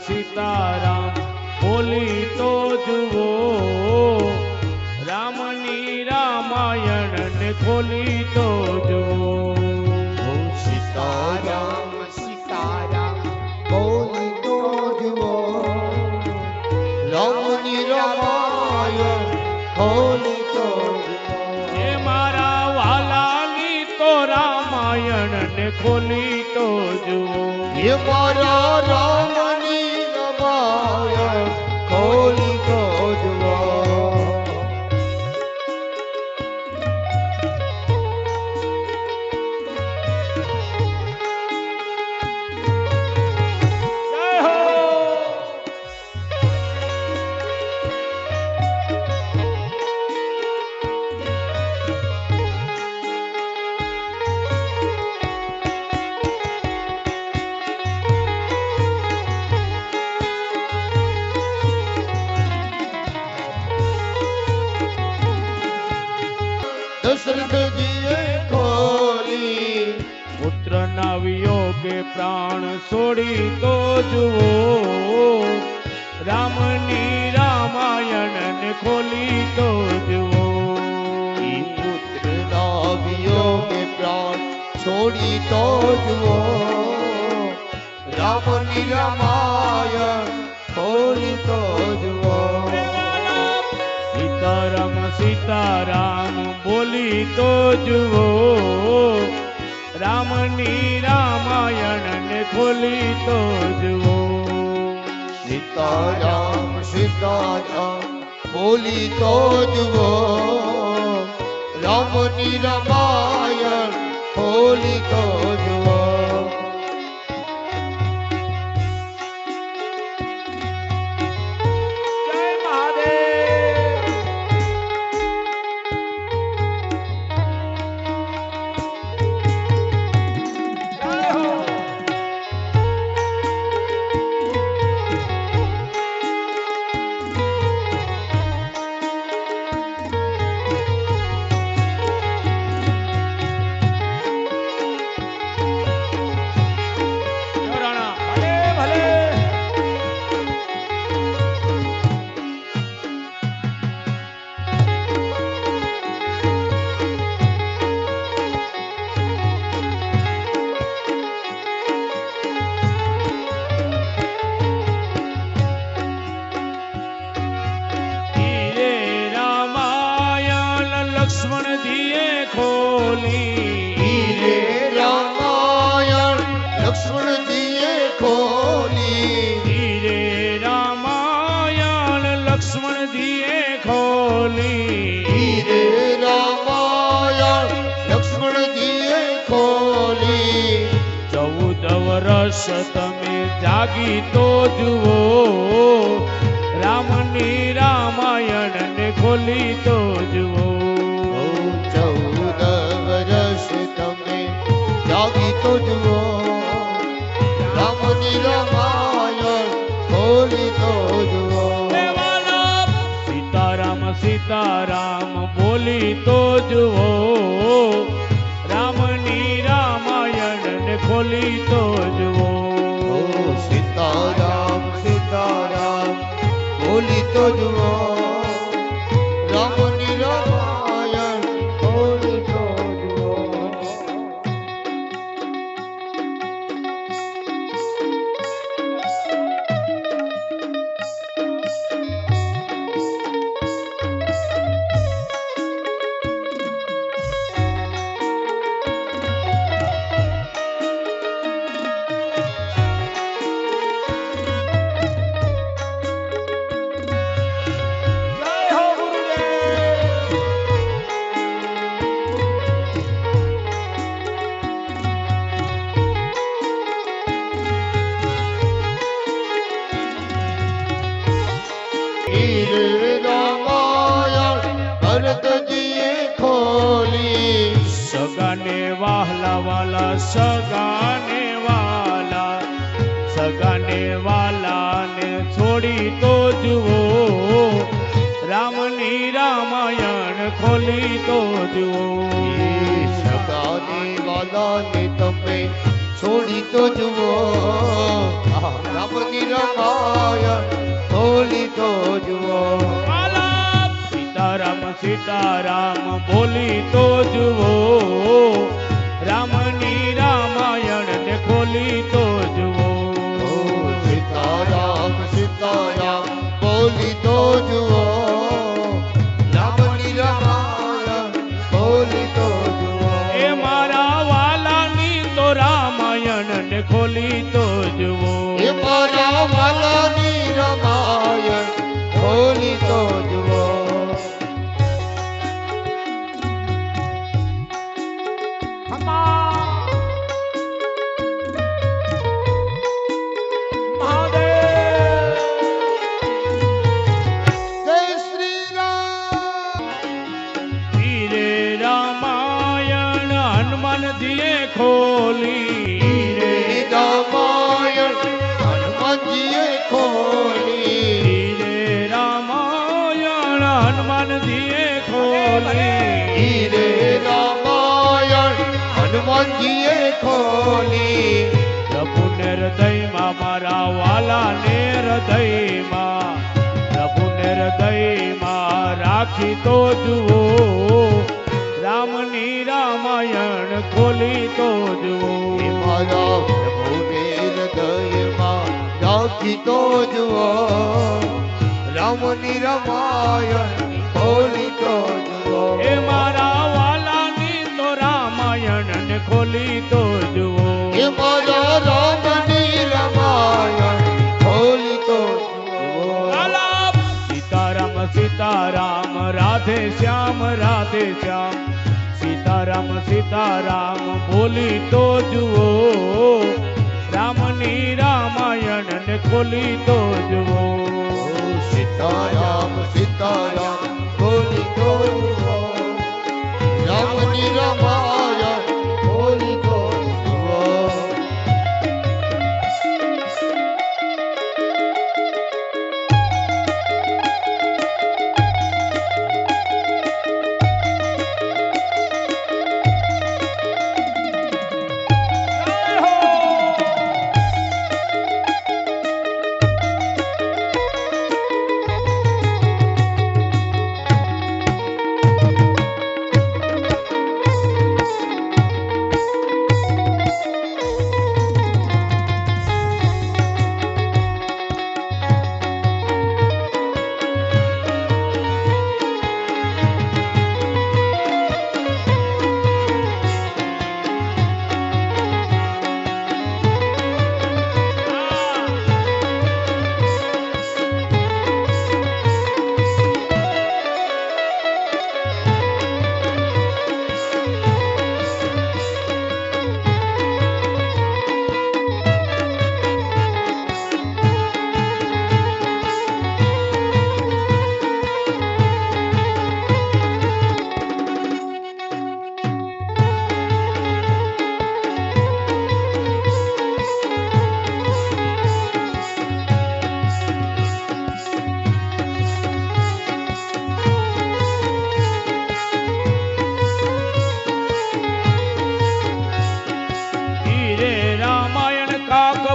સીતારામ બોલી તો જુઓ, રામની રામાયણ ને ખોલી તો જુઓ. સીતારામ સીતારામ બોલી તો જુઓ, રામની રામાયણ ખોલી તો જુઓ. એ મારા વાલાની તો રામાયણ ને ખોલી તો જુઓ. એ મારા રામની રામાયણ ખોલી તો જુઓ. દશરથજીએ ખોલી, પુત્રના વિયોગે પ્રાણ છોડી તો જુઓ, રામની રામાયણ ને ખોલી તો જુઓ. પુત્રના વિયોગે પ્રાણ છોડી તો જુઓ, રામની રામાયણ ખોલી તો જુઓ. સીતારામ સીતારામ બોલી તો જુઓ, રામની રામાયણ ને ખોલી તો જુઓ. સીતારામ સીતારામ બોલી તો જુઓ, રામની રામાયણ ખોલી તો જુઓ. જય મહાદેવ. જય હો. જય રાણા. ભલે ભલે. હીરે રામાયણ લક્ષ્મણજીએ ખોલી, હીરે રામાયણ લક્ષ્મણજીએ ખોલી, હીરે રામાયણ લક્ષ્મણજીએ ખોલી. હીરે રામાયણ લક્ષ્મણજીએ ખોલી. 14 વર્ષ તમે જાગી તો જુઓ, રામની રામાયણ ને ખોલી તો જુઓ. 14 વર્ષ તમે જાગી તો જુઓ, રામની રામાયણ ખોલી તો જુઓ. સીતારામ સીતારામ બોલી તો જુઓ, રામની રામાયણ ને ખોલી તો જુઓ. સીતારામ સીતારામ બોલી તો જુઓ, રામની રામાયણ ખોલી તો જુઓ. જય હો ગુરુદેવ. હીરે રામાયણ ભરતજીએ ખોલી, સગાને વાહલા વાલા સગાને વાલા, સગાને વાલા ને છોડી તો જુઓ, રામની રામાયણ ખોલી તો જુઓ. સગાની વાલાને તમે છોડી તો જુઓ રામની રામાયણ ખોલી તો જુઓ સીતારામ સીતારામ બોલી તો જુઓ રામની રામાયણ ને ખોલી તો જુઓ સીતારામ સીતારામ બોલી તો જુઓ રામની રામાયણ ખોલી તો જુઓ એ મારા વાલાની તો રામાયણ ને ખોલી તો જુઓ એ મારા વાલાની રામાયણ ખોલી તો જુઓ ખોલી રે રામાયણ હનુમાનજીએ ખોલી રે રામાયણ હનુમાનજીએ ખોલી રે રામાયણ હનુમાનજીએ ખોલી પ્રભુને હૃદયમાં મારા વાલાને હૃદયમાં પ્રભુને હૃદયમાં રાખી તો જુઓ રામની રામાયણ ખોલી તો જુઓ મારા પ્રભુને હૃદયમાં રાખી તો જુઓ રામની રામાયણ ખોલી તો જુઓ એ મારા વાલાની તો રામાયણ ને ખોલી તો જુઓ એ મારા રામની રામાયણ ખોલી તો જુઓ સીતારામ સીતારામ રાધે શ્યામ સીતારામ સીતારામ બોલી તો જુઓ રામની રામાયણ ને ખોલી તો જુઓ સીતારામ સીતારામ બોલી તો જુઓ રામની રામાયણ ખોલી તો જુઓ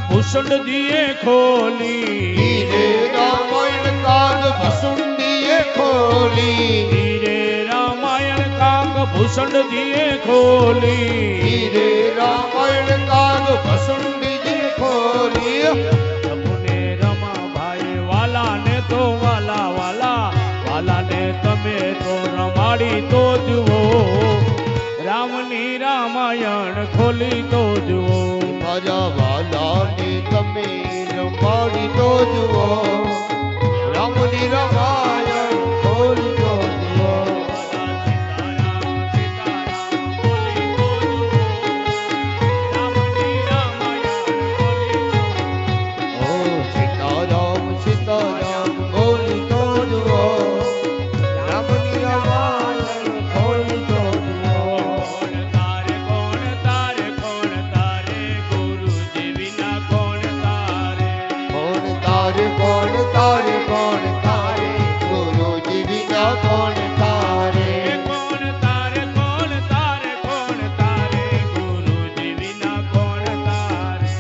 ભૂષણ દીએ ખોલી રે રામાયણ કાગ ભસુંડીએ ખોલી રે રામાયણ કાગ ભૂષણ દીએ ખોલી રે રામાયણ કાગ ભસુંડીએ ખોલી પ્રભુને રમાભાઈ વાલાને તો વાલાને તમે તો રમાડી તો જુઓ રામની રામાયણ ખોલી તો જુઓ મારા વાલાને તમે રમાડી તો જુઓ રામની રામાયણ ખોલી તો જુઓ ઓ સીતારામ સીતારામ બોલી તો જુઓ રામની રામાયણ ખોલી તો જુઓ કોણ તારે કોણ તારે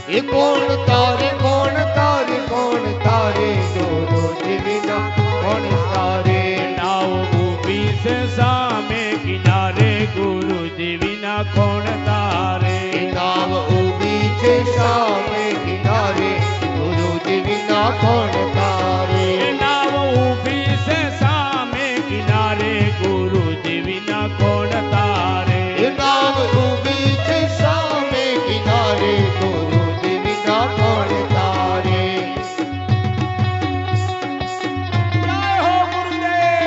એ કોણ તારે કોણ તારે કોણ તારે ગુરુજી વિના કોણ તારે નાવ ઊભી છે સામે કિનારે ગુરુજી વિના કોણ તારે એ નાવ ઊભી છે સામે કિનારે ગુરુજી વિના કોણ તારે એ નાવ ઊભી છે સામે કિનારે ગુરુજી વિના કોણ તારે એ નાવ ઊભી છે સામે કિનારે ગુરુજી વિના કોણ તારે જય હો ગુરુદેવ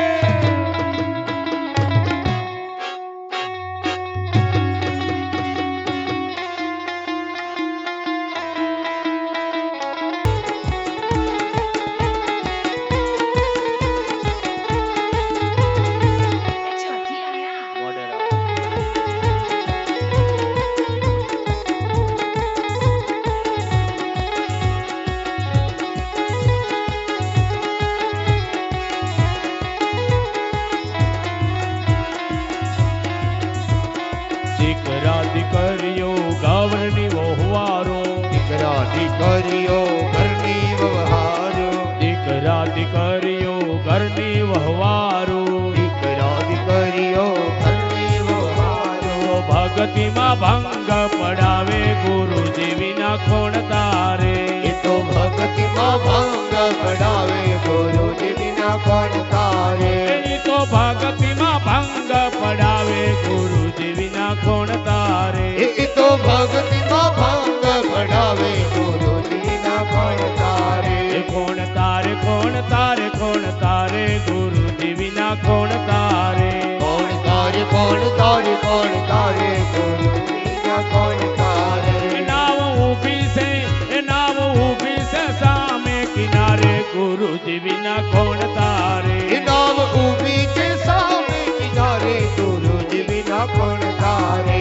દીકરા દીકરીઓ ગાવરની વહુવારો દીકરા દીકરીઓ ઘરની વ્યવહારો દીકરા દીકરીઓ ઘરની વહવારો દીકરા દીકરીઓ ઘરની વ્યવહારો ભગતિમાં ભંગ પડાવે ગુરુજી વિના કોણ તારે એ તો ભક્તિમાં ભંગ પડાવે ગુરુજી વિના કોણ તારે એ તો ભગતિમાં ભંગ પડાવે ગુરુજી વિના કોણ તારે એ તો ભક્તિમાં ભંગ પડાવે ગુરુજી વિના કોણ તારે એ કોણ તારે કોણ તારે કોણ તારે ગુરુજી વિના કોણ તારે કોણ તારે કોણ તારે કોણ તારે ગુરુજી વિના કોણ તારે એ નાવ ઊભી છે એ નાવ ઊભી છે સામે કિનારે ગુરુજી વિના કોણ તારે એ નાવ ઊભી છે સામે કિનારે ગુરુજી વિના કોણ તારે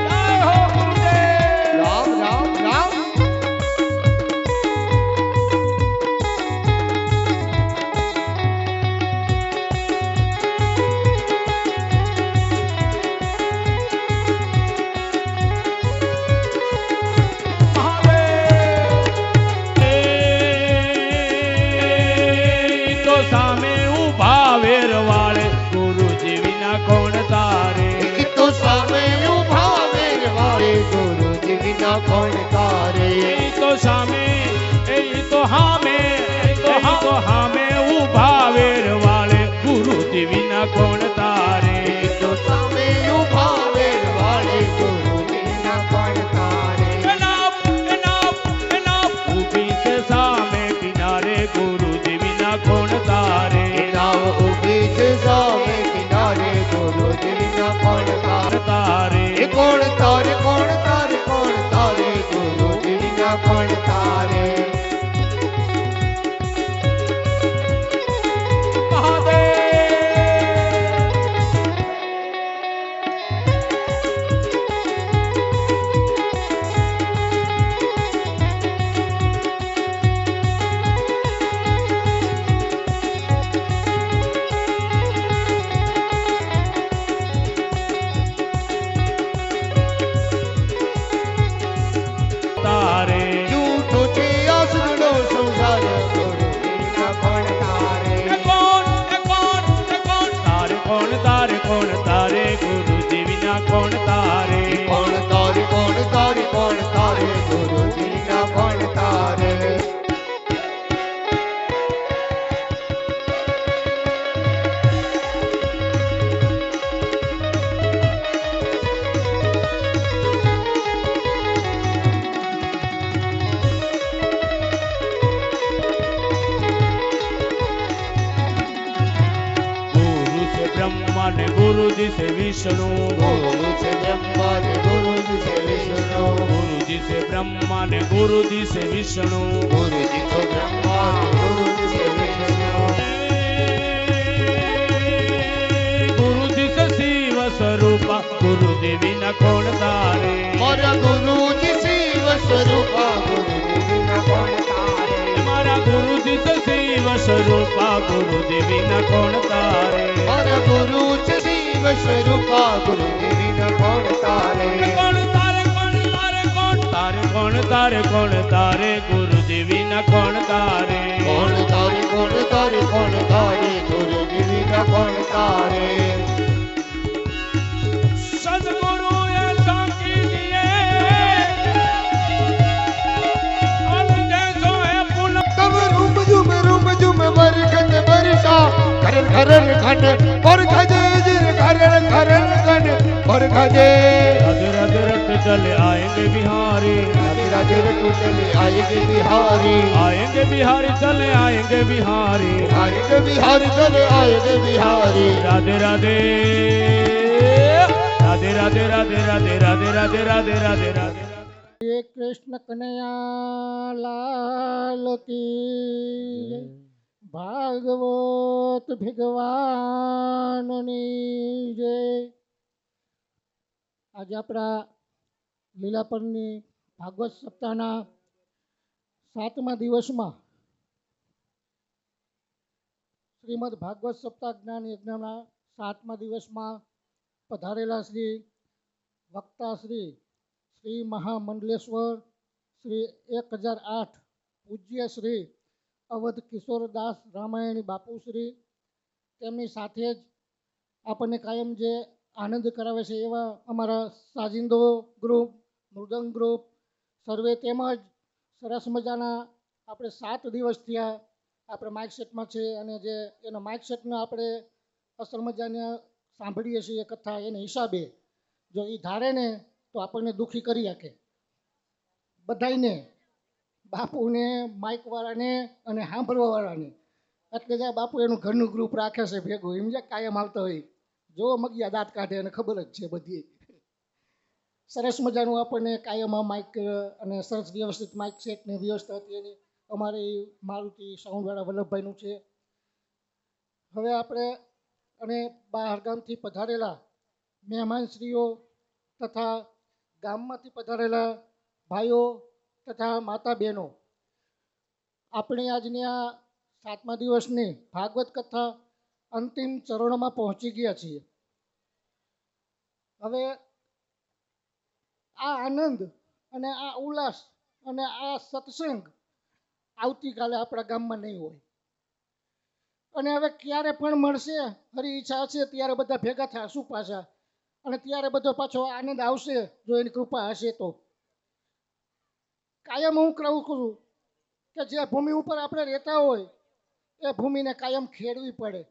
જય હો ગુરુદેવ રામ રામ રામ તો સામે ઊભા વેરવાળે ગુરુજી વિના કોણ તારે એ તો સામે ઊભા વેરવાળે ગુરુજી વિના કોણ તારે એ તો સામે એ તો હામે એ તો હામે ઊભા વેરવાળે ગુરુજી વિના કોણ તારે એ તો સામે ઊભા વેરવાળે ગુરુજી વિના કોણ તારે ઊભી છે સામે કિનારે ગુરુજી વિના કોણ તારે એ નાવ ઊભી છે સામે કિનારે ગુરુજી વિના કોણ તારે તારે એ કોણ તારે કોણ તારે કોણ તારે ગુરુજી વિના કોણ તારે તારે જૂઠો છે આસુરનો સંસાર ગુરુજી વિના કોણ તારે તારે કોણ તારે કોણ તારે ગુરુજી વિના કોણ તારે કોણ તારે કોણ તારે કોણ તારે ગુરુજી વિના કોણ તારે ગુરુ છે બ્રહ્મા ને ગુરુજી છે વિષ્ણુ ગુરુ છે બ્રહ્મા ને ગુરુજી છે વિષ્ણુ ગુરુજી છે બ્રહ્મા ને ગુરુજી છે વિષ્ણુ ગુરુજી તો બ્રહ્મા ને ગુરુજી છે વિષ્ણુ ગુરુજી છે શિવ સ્વરૂપા ગુરુજી વિના કોણ તારે મારા ગુરુજી શિવ સ્વરૂપા ગુરુજી વિના કોણ તારે મારા ગુરુજી છે શિવ સ્વરૂપા ગુરુજી વિના કોણ તારે મારા ગુરુ છે શિવ શિવ સ્વરૂપા ગુરુજી વિના કોણ તારે કોણ તારે કોણ તારે કોણ તારે કોણ તારે કોણ તારે ગુરુજી વિના કોણ તારે કોણ તારે કોણ તારે કોણ તારે ગુરુજી વિના કોણ તારે સદગુરુ એ સાકી દિએ અનદેશો એ પુન તબ રૂમ ઝુમ વરખત વરસા ઘર ઘર ઘન પર ખજે જીર ઘર ઘર ઘન પર ખજે રાધે રાધે રટ ચલે આएंगे बिहारी રાધે રાધે રટુ ચલે આયેગે બિહારી आएंगे बिहारी चले आएंगे बिहारी આયેગે બિહારી ચલે આયેગે બિહારી राधे राधे राधे राधे राधे राधे राधे राधे राधे राधे राधे श्री कृष्ण कन्हैया लाल की जय। भागवत ભગવાનની જય। આજે આપણા લીલાપરની ભાગવત સપ્તાહના 7મા દિવસમાં શ્રીમદ ભાગવત સપ્તાહ જ્ઞાન યજ્ઞના 7મા દિવસમાં પધારેલા શ્રી વક્તા શ્રી મહામંડલેશ્વર શ્રી 1008 પૂજ્ય શ્રી અવધ કિશોરદાસ રામાયણી બાપુશ્રી તેમની સાથે જ આપણને કાયમ જે આનંદ કરાવે છે એવા અમારા સાજિંદો ગ્રુપ મૃદંગ ગ્રુપ સર્વે તેમજ સરસ મજાના આપણે 7 દિવસ થયા આપણે માઇક સેટમાં છે અને જે એનો માઇક સેટનો આપણે અસર મજાને સાંભળીએ છીએ કથા એને હિસાબે જો એ ધારે ને તો આપણને દુઃખી કરી શકે બધાયને બાપુને માઇકવાળાને અને સાંભળવાવાળાને એટલે જે બાપુ એનું ઘરનું ગ્રુપ રાખે છે ભેગું એમ જે કાયમ આવતા હોય જો મગિયા દાંત કાઢે અને ખબર જ છે બધી સરસ મજાનું આપણને કાયમમાં માઇક અને સરસ વ્યવસ્થિત માઇક સેટની વ્યવસ્થા હતી એની અમારી મારુતિ સાઉન્ડવાળા વલ્લભભાઈનું છે હવે આપણે અને બહાર ગામથી પધારેલા મહેમાનશ્રીઓ તથા ગામમાંથી પધારેલા ભાઈઓ તથા માતા બહેનો આપણે આજની આ 7મા દિવસની ભાગવત કથા અંતિમ ચરણોમાં પહોંચી ગયા છીએ હવે આ આનંદ અને આ ઉલ્લાસ અને આ સત્સંગ આવતીકાલે આપણા ગામમાં નહીં હોય અને હવે ક્યારે પણ મળશે હરી ઈચ્છા છે ત્યારે બધા ભેગા થશું પાછા અને ત્યારે બધો પાછો આનંદ આવશે જો એની કૃપા હશે તો કાયમ હું કહું છું કે જે ભૂમિ ઉપર આપણે રહેતા હોય એ ભૂમિને કાયમ ખેડવી પડે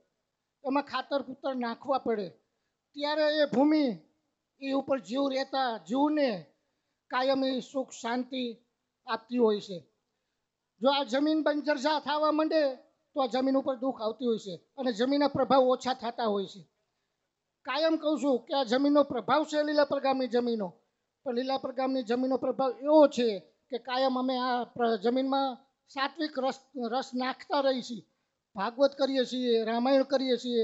એમાં ખાતર પુતર નાખવા પડે ત્યારે એ ભૂમિ એ ઉપર જીવ રહેતા જીવને કાયમી સુખ શાંતિ આપતી હોય છે જો આ જમીન બંજરજા થવા માંડે તો આ જમીન ઉપર દુઃખ આવતી હોય છે અને જમીનના પ્રભાવ ઓછા થતા હોય છે કાયમ કહું છું કે આ જમીનનો પ્રભાવ છે લીલાપર ગામની જમીનો પણ લીલાપર ગામની જમીનનો પ્રભાવ એવો છે કે કાયમ અમે આ જમીનમાં સાત્વિક રસ નાખતા રહીએ છીએ ભાગવત કરીએ છીએ રામાયણ કરીએ છીએ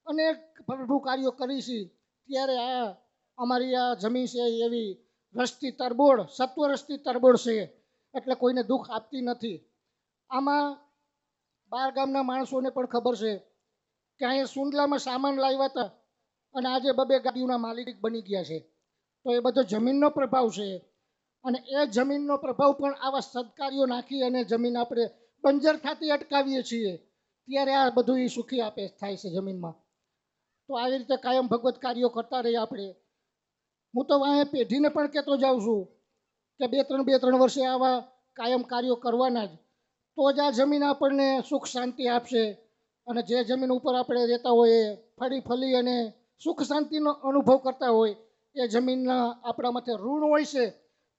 અનેક પ્રભુ કાર્યો કરીએ છીએ ત્યારે આ અમારી આ જમીન છે એવી રસથી તરબોળ સત્વરસથી તરબોળ છે એટલે કોઈને દુઃખ આપતી નથી આમાં બાર ગામના માણસોને પણ ખબર છે કે અહીંયા સુંદલામાં સામાન લાવ્યા હતા અને આજે 2 ગાડીઓના માલિક બની ગયા છે તો એ બધો જમીનનો પ્રભાવ છે અને એ જમીનનો પ્રભાવ પણ આવા સદકાર્યો નાખી અને જમીન આપણે બંજર થતી અટકાવીએ છીએ ત્યારે આ બધું એ સુખી આપે થાય છે જમીનમાં તો આવી રીતે કાયમ ભગવત કાર્યો કરતા રહીએ આપણે હું તો અહીંયા પેઢીને પણ કહેતો જાઉં છું કે 2-3 વર્ષે આવા કાયમ કાર્યો કરવાના જ તો જ આ જમીન આપણને સુખ શાંતિ આપશે અને જે જમીન ઉપર આપણે રહેતા હોઈએ ફળી ફલી અને સુખ શાંતિનો અનુભવ કરતા હોય એ જમીનના આપણા માથે ઋણ હોય છે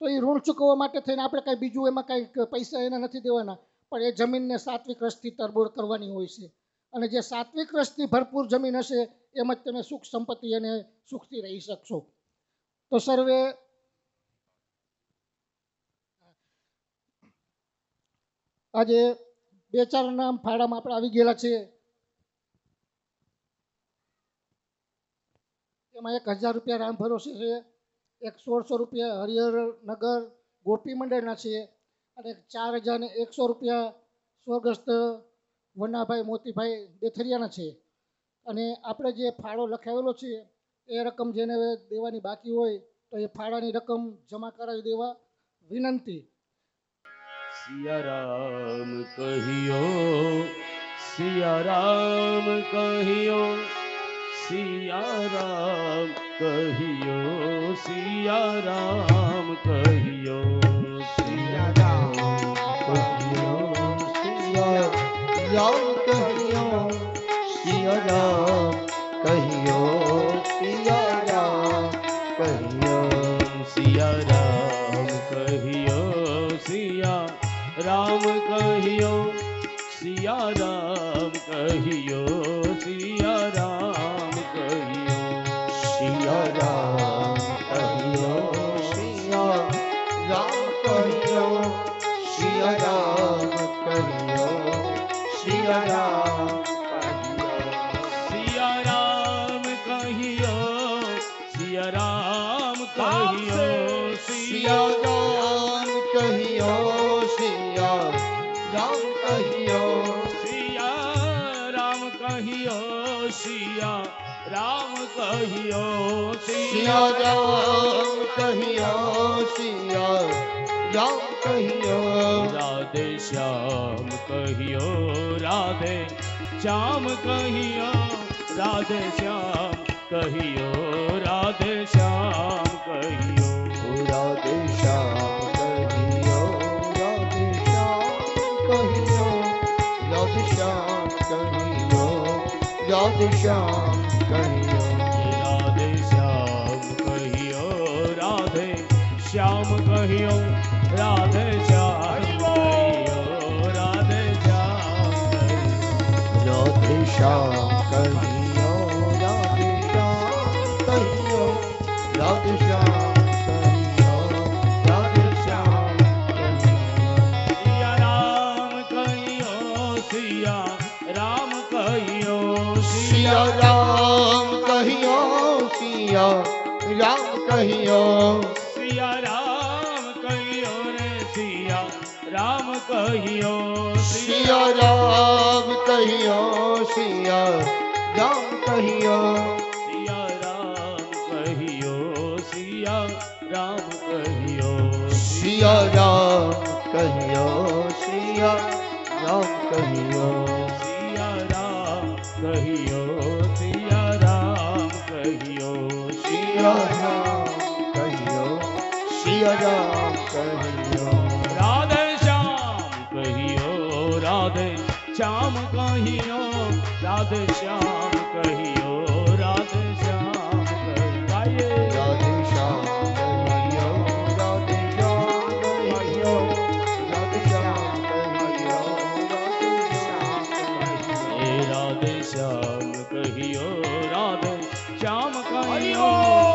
તો એ ઋણ ચૂકવવા માટે થઈને આપણે કાંઈ બીજું એમાં કાંઈ પૈસા એના નથી દેવાના પણ એ જમીનને સાત્વિક રસથી તરબોળ કરવાની હોય છે અને જે સાત્વિક રસથી ભરપૂર જમીન હશે એમ જ તમે સુખ સંપત્તિ અને સુખથી રહી શકશો તો સર્વે આજે 2-4 નામ ફાળામાં આપણે આવી ગયેલા છે એમાં 1000 રૂપિયા રામ ભરોસે છે 1600 રૂપિયા હરિહર નગર ગોપી મંડળના છે અને 4100 રૂપિયા સ્વર્ગસ્થ વનાભાઈ મોતીભાઈ દેથરિયાના છે અને આપણે જે ફાળો લખાવેલો છે એ રકમ જેને દેવાની બાકી હોય તો એ ફાળાની રકમ જમા કરાવી દેવા વિનંતી. સિયા રામ કહિયો, સિયા રામ કહિયો, સિયા રામ કહિયો, સિયા રામ કહિયો, સિયા રામ કહિયો, સિયા રામ કહિયો, સિયા રામ કહિયો, સિયા રામ કહિયો, સિયા રામ કહિયો, સિયા રામ કહિયો, સિયા રામ કહિયો, સિયા રામ કહિયો, સિયા રામ કહિયો, સિયા રામ કહિયો, સિયા રામ કહિયો, સિયા રામ સિયા રામ કહિયો, સિયા રામ કહિયો, સિયા રામ કહિયો, સિયા રામ કહિયો, સિયા રામ કહિયો, સિયા રામ કહિયો, સિયા રામ કહિયો, સિયા રામ કહિયો, રાધે શ્યામ કહિયો, રાધે શ્યામ કહિયો, રાધે શ્યામ કહિયો, રાધે શ્યામ કહિયો, રાધે શ્યામ કહિયો, રાધે શ્યામ કહિયો, રાધે શ્યામ કહિયો, રાધે શ્યામ કહિયો, રાધે શ્યામ કહિયો, રાધે શ્યામ કહિયો, રાધે શ્યામ કહિયો, રાધે શ્યામ કહિયો, રાધે શ્યામ કહિયો, રાધે શ્યામ કહિયો, રાધે શ્યામ કહિયો, સિયા રામ કહિયો, સિયા રામ કહિયો, સિયા રામ કહિયો, સિયા રામ કહિયો, સિયા રામ કહિયો, સિયા રામ કહિયો, સિયા રામ કહિયો, સિયા રામ કહિયો, સિયા રામ કહિયો, સિયા રામ કહિયો, સિયા રામ કહિયો, સિયા રામ કહિયો, સિયા રામ કહિયો, સિયા રામ કહિયો, રાધે શ્યામ કહિયો, રાધે શ્યામ કહિયો, રાધે શ્યામ કહિયો, રાધે શ્યામ કહિયો, રાધે શ્યામ કહિયો, રાધે શ્યામ કહિયો, રાધે શ્યામ કહિયો, રાધે શ્યામ કહિયો,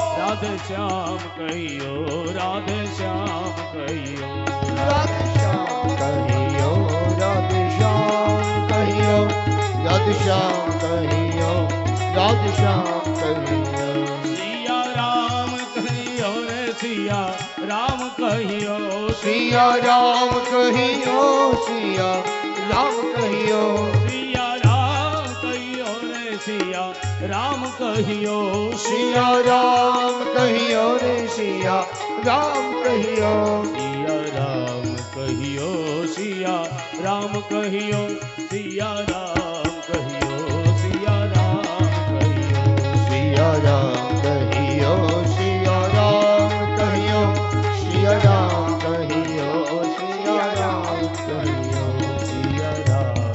રાધે શ્યામ કહિયો, રાધે શ્યામ કહિયો, રાધે શ્યામ કહિયો, રાધે શ્યામ કહિયો, રાધે શ્યામ કહિયો, રાધે શ્યામ કહિયો, રાધે શ્યામ કહિયો, સિયા રામ કહિયો રે સિયા રામ કહિયો, સિયા રામ કહિયો, સિયા રામ કહિયો, સિયા રામ કહિયો રે સિયા રામ કહિયો, સિયા રામ કહિયો રે સિયા રામ કહિયો, સિયા રામ કહિયો, સિયા રામ કહિયો, સિયા રામ કહિયો, સિયા રામ કહિયો, સિયા રામ કહિયો, સિયા રામ કહિયો, સિયા રામ કહિયો, સિયા રામ કહિયો, સિયા રામ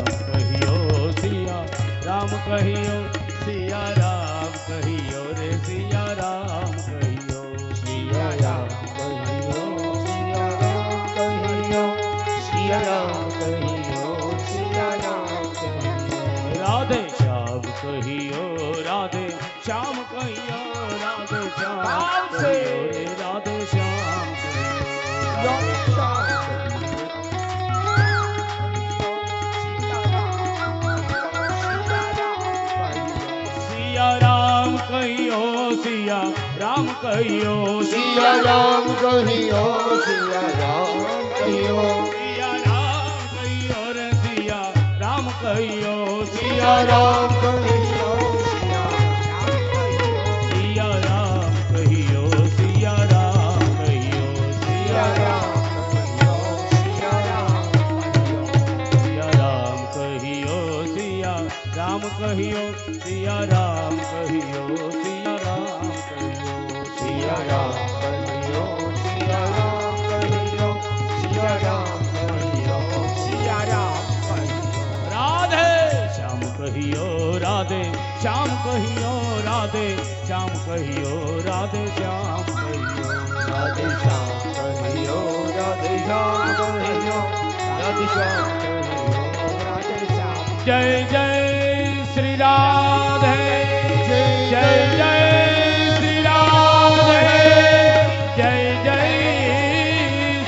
કહિયો, સિયા રામ કહિયો, સિયા રામ કહિયો રે સિયા રામ કહિયો, સિયા રામ કહિયો, સિયા રામ કહિયો, સિયા રામ કહિયો, સિયા રામ કહિયો, રાધે શ્યામ કહિયો, રાધે શ્યામ કહિયો, રાધે શ્યામ કહિયો રે રાધે શ્યામ કહિયો, રાધે શ્યામ સિયા રામ કહિયો, સિયા રામ કહિયો, સિયા રામ કહિયો, સિયા રામ કહિયો, સિયા રામ કહિયો રે સિયા રામ કહિયો, સિયા રામ કહિયો, રામ કહિયો સિયા રામ કહિયો સિયા રામ કહિયો સિયા રામ કહિયો સિયા રામ કહિયો સિયા રામ કહિયો રાધે શ્યામ કહિયો રાધે શ્યામ કહિયો રાધે શ્યામ કહિયો રાધે શ્યામ કહિયો રાધે શ્યામ કહિયો રાધે શ્યામ કહિયો રાધે શ્યામ કહિયો રાધે શ્યામ જય જય શ્રી રાધે જય જય શ્રી રાધે જય જય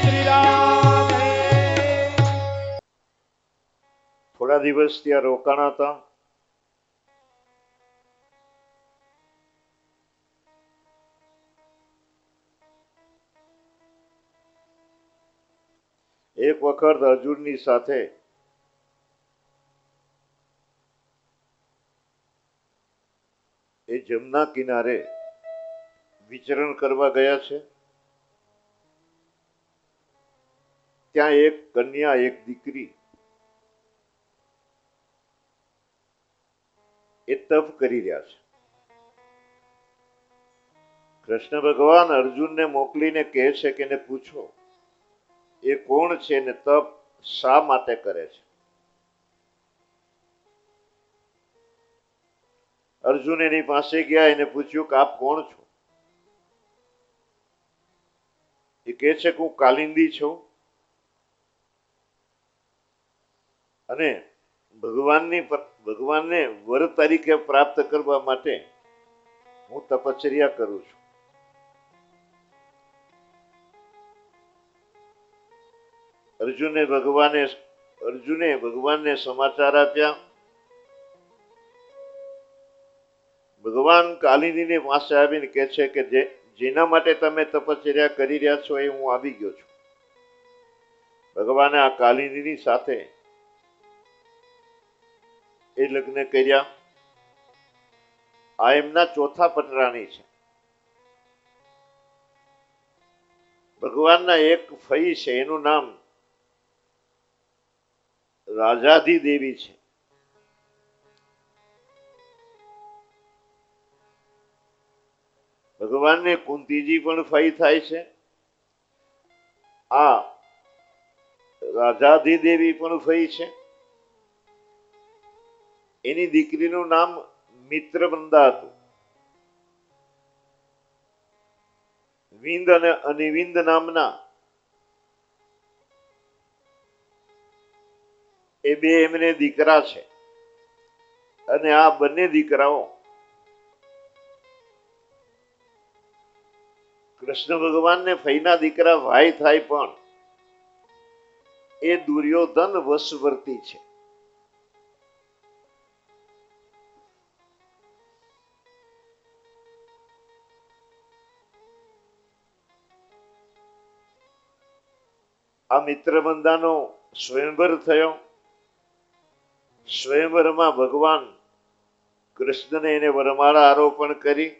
શ્રી રાધે. થોડા દિવસ ત્યાં રોકાણા હતા. એક વખત અર્જુનની સાથે એ જમના કિનારે વિચરણ કરવા ગયા છે. ત્યાં એક કન્યા, એક દીકરી એ તપ કરી રહ્યા છે. કૃષ્ણ ભગવાન અર્જુનને મોકલીને કહે છે કે એને પૂછો એ કોણ છે ને તપ શા માટે કરે છે. અર્જુન એની પાસે ગયા, એને પૂછ્યું કે આપ કોણ છો. એ કહે છે કે હું કાલિંદી છું અને ભગવાનને વર તરીકે પ્રાપ્ત કરવા માટે હું તપશ્ચર્યા કરું છું. અર્જુને ભગવાનને સમાચાર આપ્યા. ભગવાન કાલિંદીની પાસે આવીને કહે છે કે જેના માટે તમે તપશ્ચર્યા કરી રહ્યા છો એ હું આવી ગયો છું. ભગવાને આ કાલિંદીની સાથે એ લગ્ન કર્યા. આ એમના ચોથા પટરાણી છે. ભગવાનના એક ફઈ છે, એનું નામ રાજાધી દેવી છે. ભગવાનને કુંતીજી પણ ફઈ થાય છે. આ રાજાધી દેવી પણ ફઈ છે. એની દીકરીનું નામ મિત્રવંદા હતું. વિંદ અને અનિવિંદ નામના એ બે એમને દીકરા છે. અને આ બંને દીકરાઓ કૃષ્ણ ભગવાનને ફઈના દીકરા ભાઈ થાય, પણ એ દુર્યોધન વશવર્તી છે. આ મિત્રબંધાનો સ્વયંવર થયો. સ્વયંવરમાં ભગવાન કૃષ્ણને એને વરમાળા આરોપણ કરી.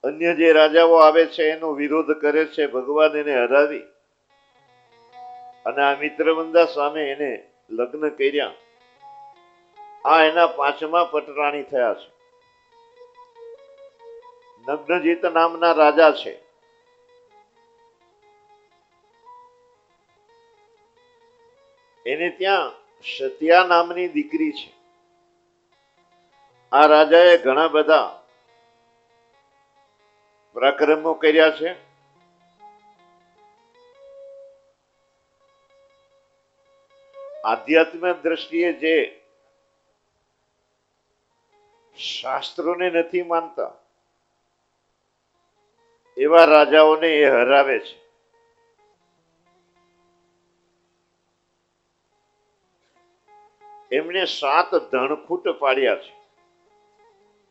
અન્ય જે રાજાઓ આવે છે એનો વિરોધ કરે છે. ભગવાન એને હરાવી અને આ મિત્રબંધા સામે એને લગ્ન કર્યા. આ એના પાંચમા પટરાણી થયા છે. નગ્નજીત નામના રાજા છે. એને ત્યાં સત્યા નામની દીકરી છે. આ રાજાએ ઘણા બધા પરાક્રમો કર્યા છે. આધ્યાત્મિક દ્રષ્ટિએ જે શાસ્ત્રોને નથી માનતા એવા રાજાઓને એ હરાવે છે. એમને 7 ધણખૂટ પાડ્યા છે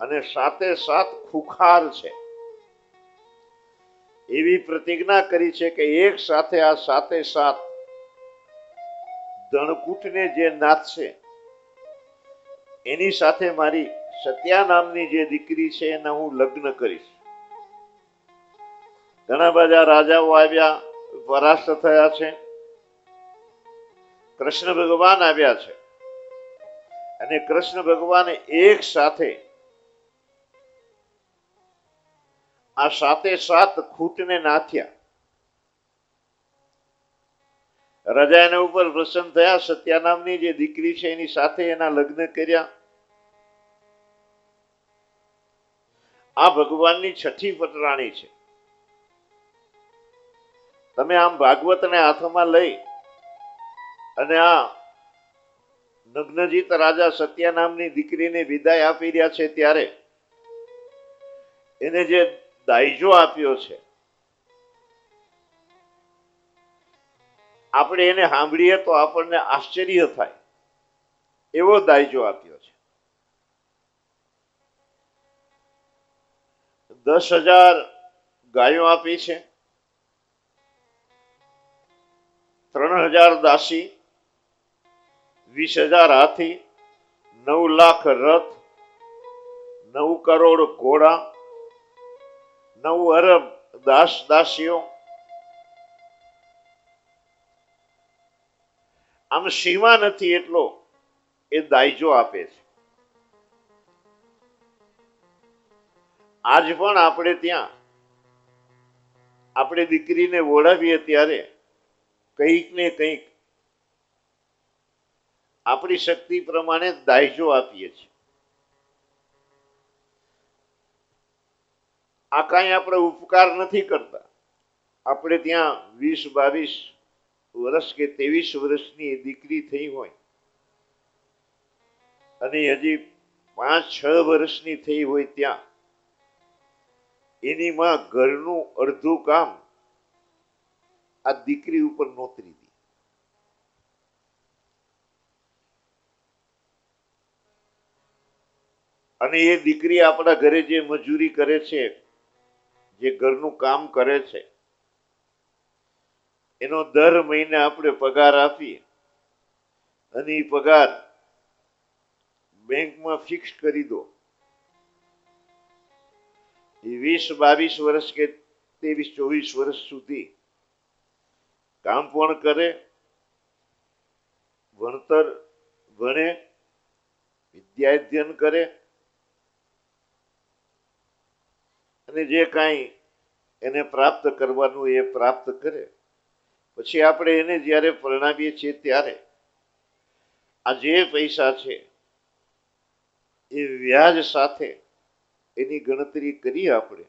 અને 7 ખુખાર છે. એવી પ્રતિજ્ઞા કરી છે કે એક સાથે આ 7 ધણકૂટને જે નાથશે એની સાથે મારી સત્યા નામની જે દીકરી છે એના હું લગ્ન કરીશ. ઘણા બધા રાજાઓ આવ્યા, પરાસ્ત થયા છે. કૃષ્ણ ભગવાન આવ્યા છે અને કૃષ્ણ ભગવાને એક સાથે આ સાતે સાત ખૂટને નાથ્યા. રાજા એના ઉપર પ્રસન્ન થયા. સત્યા નામની જે દીકરી છે એની સાથે એના લગ્ન કર્યા. આ ભગવાનની છઠ્ઠી પટરાણી છે. તમે આમ ભાગવતને હાથમાં લઈ અને આ નગ્નજીત રાજા સત્યા નામની દીકરીને વિદાય આપી રહ્યા છે ત્યારે એને જે દાયજો આપ્યો છે, આપણે એને સાંભળીએ તો આપણને આશ્ચર્ય થાય એવો દાયજો આપ્યો છે. 10,000 ગાયો આપી છે, 3,000 દાસી, 20,000 હાથી, 9 લાખ રથ, 9 કરોડ ઘોડા, 9 અરબ દાસ દાસીઓ. આમ સીમા નથી એટલો એ દાયજો આપે છે. આજ પણ આપણે ત્યાં આપણે દીકરીને ઓળાવીએ ત્યારે કંઈક ને કંઈક આપણી શક્તિ પ્રમાણે દાયજો આપીએ છીએ. આ કાંઈ આપણે ઉપકાર નથી કરતા. આપણે ત્યાં 20-22 વર્ષ કે 23 વર્ષની દીકરી થઈ હોય અને હજી 5-6 વર્ષની થઈ હોય ત્યાં એની માં ઘરનું અડધું કામ આ દીકરી ઉપર નોતરી દી. અને એ દીકરી આપણા ઘરે જે મજૂરી કરે છે, જે ઘરનું કામ કરે છે, એનો દર મહિને આપણે પગાર આપીએ અને એ પગાર બેંકમાં ફિક્સ કરી દો. એ 20-22 વર્ષ કે 23-24 વર્ષ સુધી કામ પણ કરે, ભણતર ભણે, વિદ્યા અધ્યયન કરે અને જે કાંઈ એને પ્રાપ્ત કરવાનું એ પ્રાપ્ત કરે. પછી આપણે એને જ્યારે પરણાવીએ છીએ ત્યારે આ જે પૈસા છે એ વ્યાજ સાથે એની ગણતરી કરી આપણે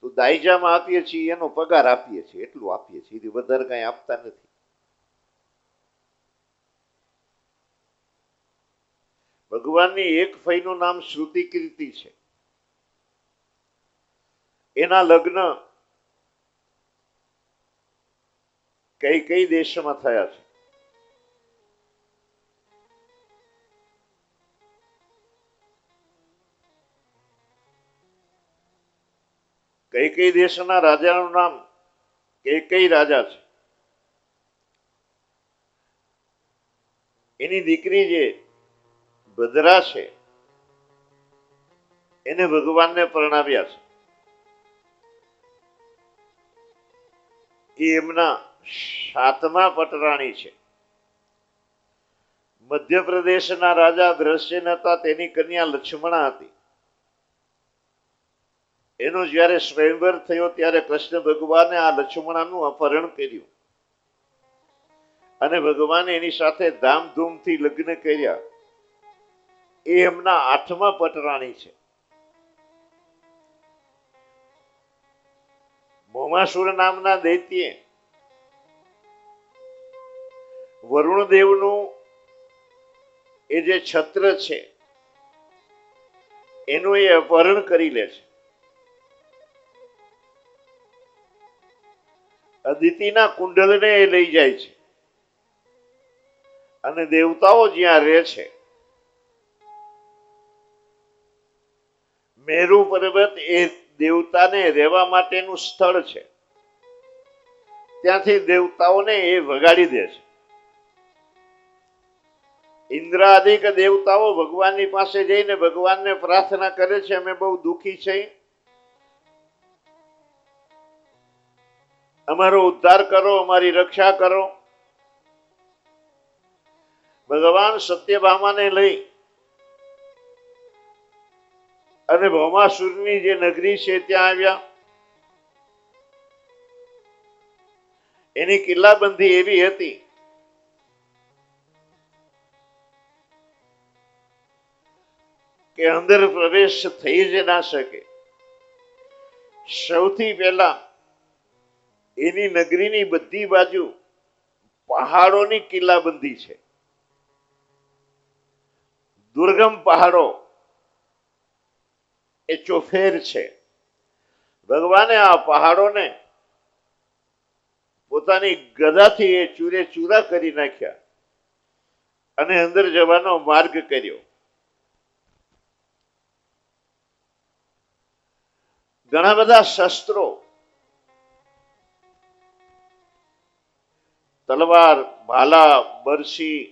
તો દાયજામાં આપીએ છીએ એનો પગાર આપીએ છીએ, એટલું આપીએ છીએ, એથી વધારે કાંઈ આપતા નથી. ભગવાનની એક ફઈનું નામ શ્રુતિ કીર્તિ છે. એના લગ્ન કઈ દેશમાં થયા છે? કઈ દેશના રાજાનું નામ કઈ રાજા છે. એની દીકરી જે ભદ્રા છે એને ભગવાનને પરણાવ્યા છે. એ એમના 7મા પટરાણી છે. મધ્યપ્રદેશના રાજા ધ્રસેન હતા, તેની કન્યા લક્ષ્મણા હતી. એનો જ્યારે સ્વયંવર થયો ત્યારે કૃષ્ણ ભગવાને આ લક્ષ્મણાનું અપહરણ કર્યું અને ભગવાને એની સાથે ધામધૂમથી લગ્ન કર્યા. એ એમના 8મા પટરાણી છે. મોમાસુર નામના દૈત્યે વરુણદેવનું એ જે છત્ર છે એનું એ અપહરણ કરી લે છે. અદિતિના કુંડલને એ લઈ જાય છે અને દેવતાઓ જ્યાં રહે છે, મેરુ પર્વત એ દેવતાને રહેવા માટેનું સ્થળ છે. ત્યાંથી દેવતાઓને એ વગાડી દે છે. ઇન્દ્રાદિક દેવતાઓ ભગવાનની પાસે જઈને ભગવાનને પ્રાર્થના કરે છે, અમે બહુ દુઃખી છીએ, અમારો ઉદ્ધાર કરો, અમારી રક્ષા કરો. ભગવાન સત્યભામાને લઈ અને ભૌમાસુરની જે નગરી છે ત્યાં આવ્યા. એની કિલ્લાબંધી એવી હતી કે અંદર પ્રવેશ થઈ જ ના શકે. સૌથી પહેલા એની નગરીની બધી બાજુ પહાડોની કિલ્લાબંધી છે. દુર્ગમ પહાડો એ ચોફેર છે. ભગવાને આ પહાડોને પોતાની ગદાથી એ ચૂરે ચૂરા કરી નાખ્યા અને અંદર જવાનો માર્ગ કર્યો. ઘણા બધા શસ્ત્રો, તલવાર, ભાલા, બરછી,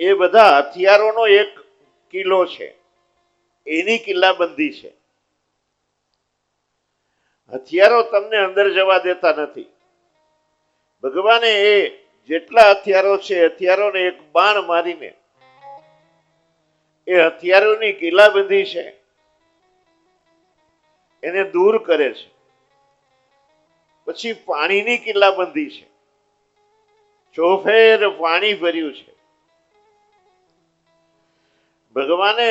એ બધા હથિયારોનો એક કિલ્લો છે. એની કિલ્લાબંધી છે. હથિયારો તમને અંદર જવા દેતા નથી. ભગવાને એ જેટલા હથિયારો છે, હથિયારોને એક બાણ મારીને એ હથિયારોની કિલ્લાબંધી છે એને દૂર કરે છે. પછી પાણીની કિલ્લાબંધી છે. ચોફેર પાણી ભર્યું છે. ભગવાને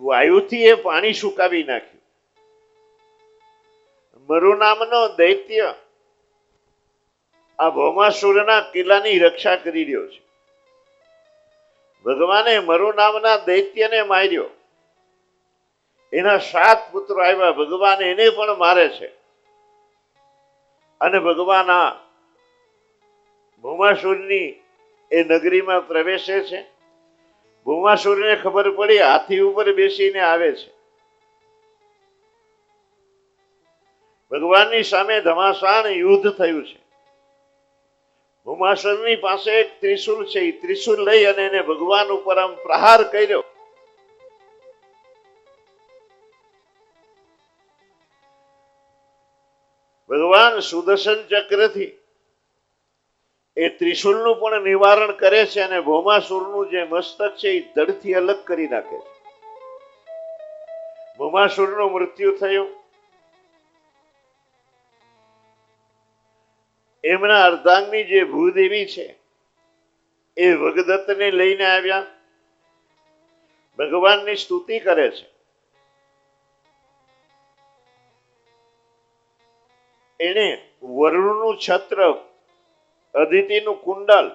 વાયુથી એ પાણી સુકાવી નાખ્યું. મરુ નામનો દૈત્ય આ ભૌમાસુરના કિલ્લાની રક્ષા કરી રહ્યો છે. ભગવાને મરુ નામના દૈત્યને માર્યો. એના 7 પુત્રો આવ્યા. ભગવાન એને પણ મારે છે અને ભગવાન આ ભૌમાસુરની એ નગરીમાં પ્રવેશે છે. ભૌમાસુરને ખબર પડી હાથી ઉપર બેસીને આવે છે. ભગવાનની સામે ધમાસાણ યુદ્ધ થયું છે. ભૌમાસુરની પાસે એક ત્રિશુલ છે. એ ત્રિશુલ લઈ અને એને ભગવાન ઉપર આમ પ્રહાર કર્યો. ભગવાન સુદર્શન ચક્રથી એ ત્રિશુલનું પણ નિવારણ કરે છે અને ભૌમાસુરનું જે મસ્તક છે એ ધડથી અલગ કરી નાખે છે. ભૌમાસુરનું મૃત્યુ થયું. એમના અર્ધાંગની જે ભૂદેવી છે એ ભગદત્તને લઈને આવ્યા. ભગવાનની સ્તુતિ કરે છે. એને વરુણનું છત્ર, અદિતિનું કુંડલ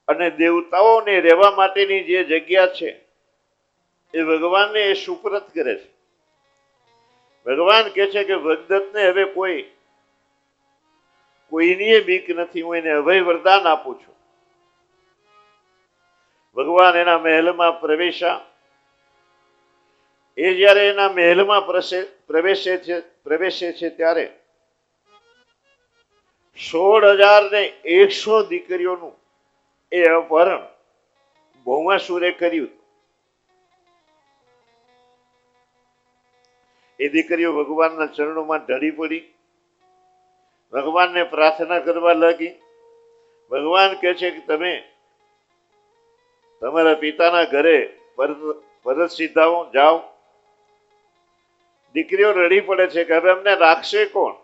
અને દેવતાઓને રહેવા માટેની જે જગ્યા છે એ ભગવાનને એ સુપ્રત કરે છે. ભગવાન કહે છે કે ભગદત્તને હવે કોઈની બીક નથી. હું એને અભય વરદાન આપું છું. ભગવાન એના મહેલમાં પ્રવેશ્યા. એ જ્યારે એના મહેલમાં પ્રવેશે છે ત્યારે 16,100 દીકરીઓનું એ અપહરણ ભૌમાસુરે કર્યું. એ દીકરીઓ ભગવાનના ચરણોમાં ઢળી પડી, ભગવાનને પ્રાર્થના કરવા લાગી. ભગવાન કહે છે કે તમે તમારા પિતાના ઘરે પરત સીધાઓ જાઓ. દીકરીઓ રડી પડે છે કે હવે અમને રાખશે કોણ?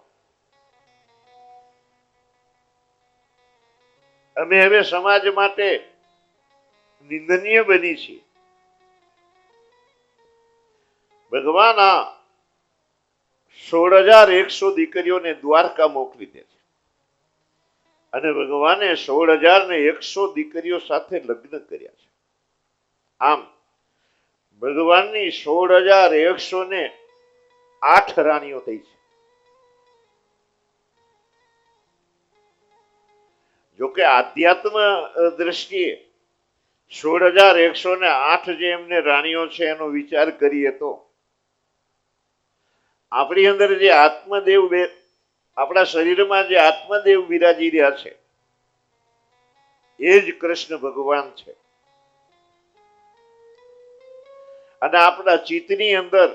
અમે હવે સમાજ માટે નિંદનીય બની છીએ. ભગવાન આ 16,100 દીકરીઓને દ્વારકા મોકલી દે છે અને ભગવાને 16,100 દીકરીઓ સાથે લગ્ન કર્યા છે. આમ ભગવાનની 16,108 રાણીઓ થઈ છે. જોકે આધ્યાત્મ દ્રષ્ટિએ 16,108 જે એમને રાણીઓ છે એનો વિચાર કરીએ તો આપણી અંદર જે આત્મદેવ, આપણા શરીરમાં જે આત્મદેવ બિરાજી રહ્યા છે એ જ કૃષ્ણ ભગવાન છે. અને આપણા ચિત્તની અંદર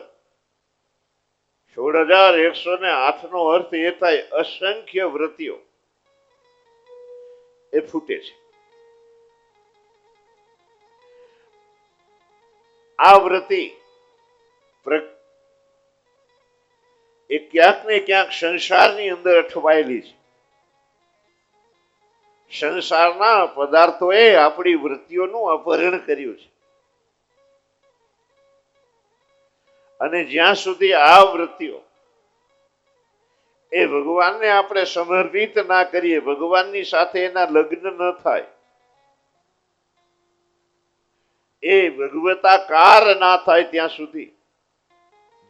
16,108 નો અર્થ એ થાય અસંખ્ય વ્રતિઓ એ ફૂટે છે. આ વૃત્તિ એ ક્યાંક ને ક્યાંક સંસારની અંદર અઠવાયેલી છે. સંસારના પદાર્થોએ આપણી વૃત્તિઓનું અપહરણ કર્યું છે. અને જ્યાં સુધી આ વૃત્તિઓ એ ભગવાનને આપણે સમર્પિત ના કરીએ, ભગવાનની સાથે એના લગ્ન ન થાય, એ ભગવતાકાર ના થાય ત્યાં સુધી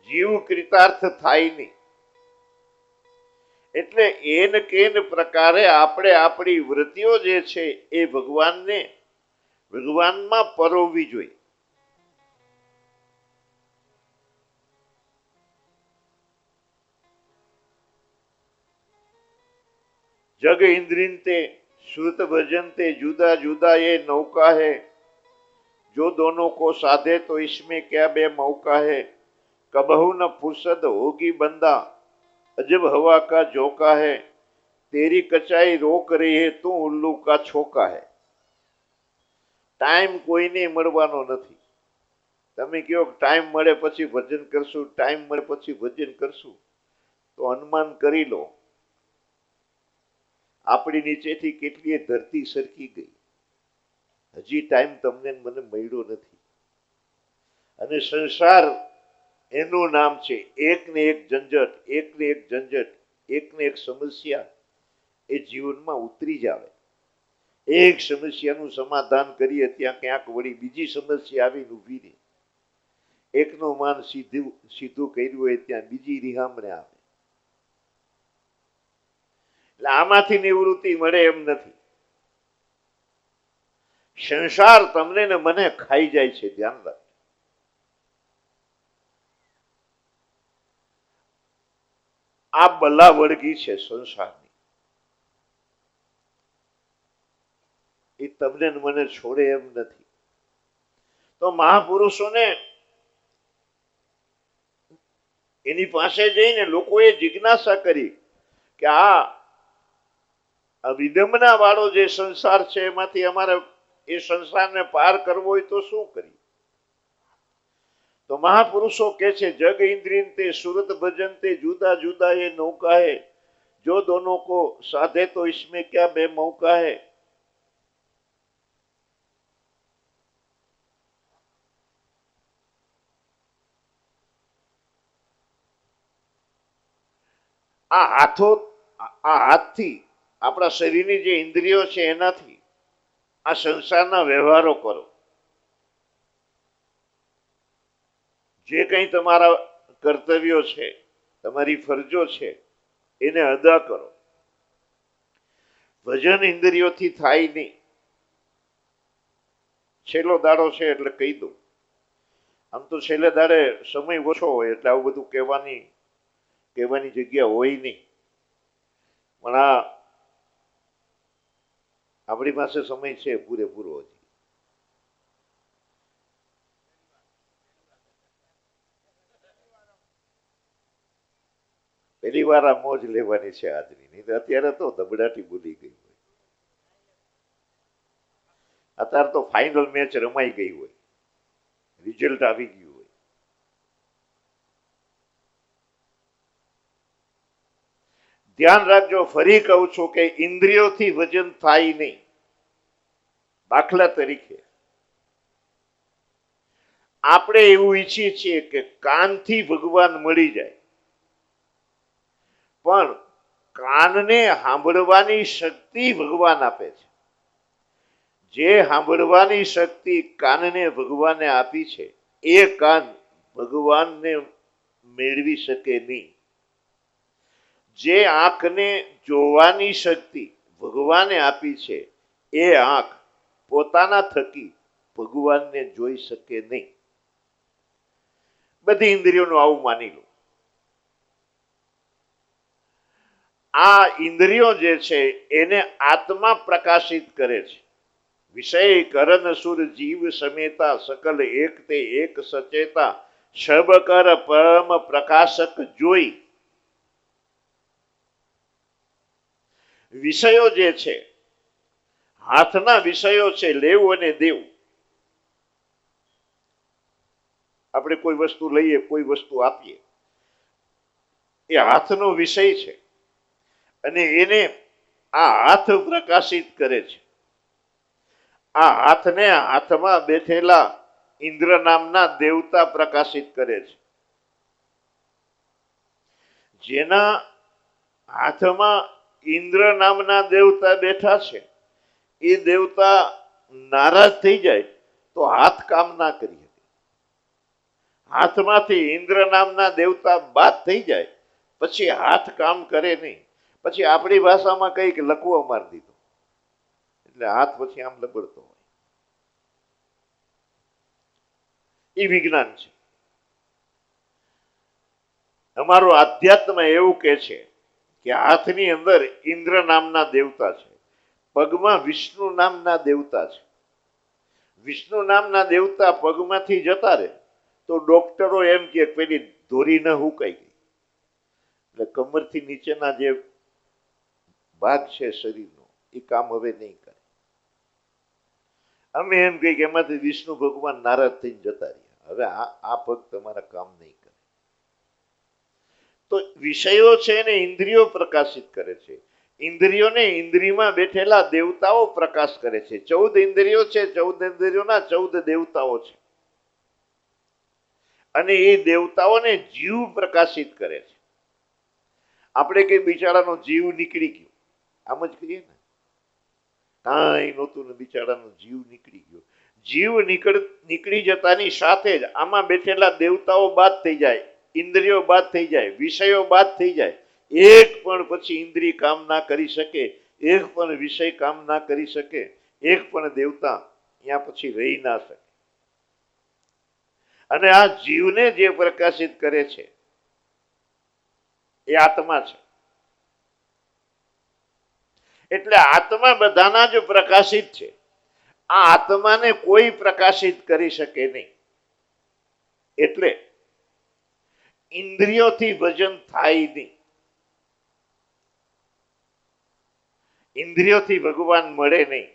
જીવ કૃતાર્થ થાય નહીં. એટલે એન કેન પ્રકારે આપણે આપણી વૃત્તિઓ જે છે એ ભગવાનમાં પરોવવી જોઈએ. जग इंद्रियंते श्रुत भजनते जुदा जुदा ये नौका है, जो दोनों को साधे तो इसमें क्या बे मौका है. कबहू न फुर्सत होगी बंदा, अजब हवा का झोंका है. तेरी कचाई रोक रही है, तू उल्लू का छोका है. ટાઈમ કોઈને મળવાનો નથી. તમે કહો ટાઈમ મળે પછી ભજન કરશું, ટાઈમ મળે પછી ભજન કરશું, તો અનુમાન કરી લો આપણી નીચેથી કેટલી ધરતી સરકી ગઈ. હજી ટાઈમ તમને મને મળ્યો નથી. અને સંસાર એનું નામ છે એક ને એક ઝંઝટ, એક ને એક ઝંઝટ, એક ને એક સમસ્યા એ જીવનમાં ઉતરી જાવે. એક સમસ્યાનું સમાધાન કરીએ ત્યાં ક્યાંક વળી બીજી સમસ્યા આવીને ઊભી રહે. એકનું માન સીધું કર્યું હોય ત્યાં બીજી રિહામણે આવે. એટલે આમાંથી નિવૃત્તિ મળે એમ નથી. સંસાર તમને ને મને ખાઈ જાય છે, ધ્યાન રાખજો. આ બલા વળગી છે સંસારની, એ તમને ને મને છોડે એમ નથી. તો મહાપુરુષોને એની પાસે જઈને લોકોએ જિજ્ઞાસા કરી કે આ વિડંબના વાળો જે સંસાર છે એમાંથી અમારે એ સંસારને પાર કરવો હોય તો શું કરીએ? તો મહાપુરુષો કે છે જગ इंद्रियंते सुरत भजनते जुदा जुदा ये नौका है, जो दोनों को साधे तो इसमें क्या बे मौका है. આ હાથથી આપણા શરીરની જે ઇન્દ્રિયો છે એનાથી આ સંસારના વ્યવહારો કરો. જે કંઈ તમારા કર્તવ્યો છે, તમારી ફરજો છે, એને અદા કરો. ભજન ઇન્દ્રિયોથી થાય નહીં. છેલ્લો દાડો છે એટલે કહી દઉં. આમ તો છેલ્લે દાડે સમય ઓછો હોય એટલે આવું બધું કહેવાની જગ્યા હોય નહીં. પણ આપણી પાસે સમય છે પૂરેપૂરો. હજી પહેલી વાર આ મોજ લેવાની છે આજની, નહીં તો અત્યારે તો દબડાટી બોલી ગઈ હોય. અત્યારે તો ફાઇનલ મેચ રમાઈ ગઈ હોય, રિઝલ્ટ આવી ગયું હોય. ધ્યાન રાખજો, ફરી કહું છું કે ઇન્દ્રિયોથી વજન થાય નહીં. દાખલા તરીકે આપણે એવું ઈચ્છીએ છીએ કે કાનથી ભગવાન મળી જાય, પણ કાનને સાંભળવાની શક્તિ ભગવાન આપે છે. જે સાંભળવાની શક્તિ કાનને ભગવાને આપી છે એ કાન ભગવાનને મેળવી શકે નહીં. જે આંખને જોવાની શક્તિ ભગવાને આપી છે એ આંખ પોતાના થકી ભગવાનને જોઈ શકે નહીં. બધી ઇન્દ્રિયોનું આવું માની લો. આ ઇન્દ્રિયો જે છે એને આત્મા પ્રકાશિત કરે છે. વિષય કરન સુર જીવ સમેતા સકલ એક તે એક સચેતા, સબ કર પરમ પ્રકાશક જોઈ. વિષયો જે છે, હાથના વિષયો છે લેવું અને દેવું. આપણે કોઈ વસ્તુ લઈએ, કોઈ વસ્તુ આપીએ, એ હાથનો વિષય છે અને એને આ હાથ પ્રકાશિત કરે છે. આ હાથને હાથમાં બેઠેલા ઇન્દ્ર નામના દેવતા પ્રકાશિત કરે છે. જેના હાથમાં ઇન્દ્ર નામના દેવતા બેઠા છે, એ દેવતા નારાજ થઈ જાય તો હાથ કામ ના કરી શકે. હાથમાંથી ઇન્દ્ર નામના દેવતા બાદ થઈ જાય પછી હાથ કામ કરે નહીં. પછી આપણી ભાષામાં કંઈક લકવો મારી દીધો એટલે હાથ પછી આમ લબડતો હોય. એ વિજ્ઞાન છે. અમારું આધ્યાત્મ એવું કે છે કે હાથની અંદર ઇન્દ્ર નામના દેવતા છે, પગમાં વિષ્ણુ નામના દેવતા છે. વિષ્ણુ નામના દેવતા પગમાંથી જતા રહે તો ડોક્ટરો એમ કે પેલી ધોરી ન હુકાઈ ગઈ, એટલે કમરથી નીચેના જે ભાગ છે શરીરનો એ કામ હવે નહીં કરે. અમે એમ કહી કે એમાંથી વિષ્ણુ ભગવાન નારાજ થઈને જતા રહ્યા, હવે આ પગ તમારા કામ નહીં કરે. તો વિષયો છે એને ઇન્દ્રિયો પ્રકાશિત કરે છે. ઇન્દ્રિયોને ઇન્દ્રિયમાં બેઠેલા દેવતાઓ પ્રકાશ કરે છે. 14 ઇન્દ્રિયો છે, 14 ઇન્દ્રિયોના 14 દેવતાઓ છે અને એ દેવતાઓને જીવ પ્રકાશિત કરે છે. આપણે કઈ બિચારાનો જીવ નીકળી ગયો આમ જ કહીએ ને, કાંઈ નહોતું ને બિચારાનો જીવ નીકળી ગયો. જીવ નીકળી જતાની સાથે જ આમાં બેઠેલા દેવતાઓ બાદ થઈ જાય, ઇન્દ્રિયો બાદ થઈ જાય, વિષયો બાદ થઈ જાય. એક પણ પછી ઇન્દ્રિય કામ ના કરી શકે, એક પણ વિષય કામ ના કરી શકે, એક પણ દેવતા ત્યાં પછી રહી ના શકે. અને આ જીવને જે પ્રકાશિત કરે છે એ આત્મા છે. એટલે આત્મા બધાના જ પ્રકાશિત છે. આ આત્માને કોઈ પ્રકાશિત કરી શકે નહીં. એટલે ઇન્દ્રિયોથી ભજન થાય નહીં. ઇન્દ્રિયોથી ભગવાન મળે નહીં.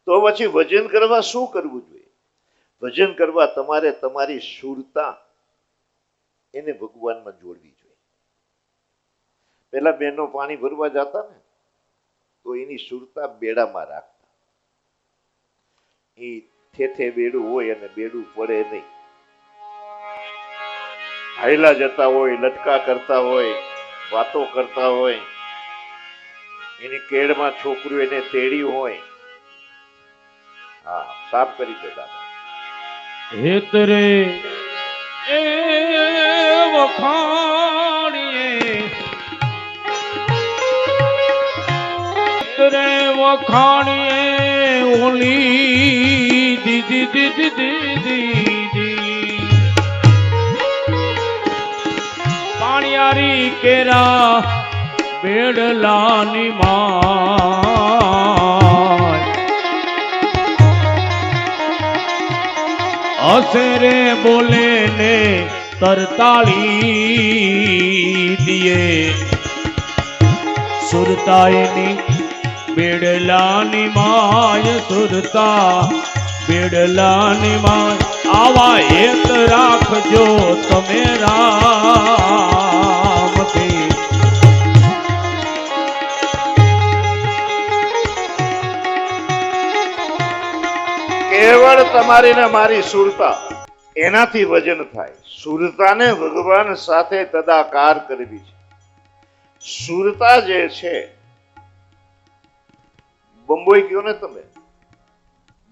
તો પછી ભજન કરવા શું કરવું જોઈએ? ભજન કરવા તમારે તમારી શુરતા એને ભગવાનમાં જોડવી જોઈએ. પેલા બહેનો પાણી ભરવા જતા ને તો એની શુરતા બેડામાં રાખતા. એ થેથે બેડું હોય અને બેડું પડે નહીં. હાયલા જતા હોય, લટકા કરતા હોય, વાતો કરતા હોય, એની કેળમાં છોકરું એને તેડ્યું હોય, હા સાફ કરી દે દાદા. હેતરે એ વખાણીએ, હેતરે વખાણીએ ઓલી દીદી દીદી દીદી પાણિયારી કેરા બેડલાની માં અસરે બોલે ને તરતાળી દિયે સુરતાયની બેડલાની માય, સુરતા બેડલાની માય. આવા એક રાખજો તમે રામથી. કેવળ તમારી ને મારી સુરતા, એનાથી વજન થાય. સુરતાને ભગવાન સાથે તદાકાર કરવી છે. સુરતા જે છે, બંબોઈ કયો ને તમે,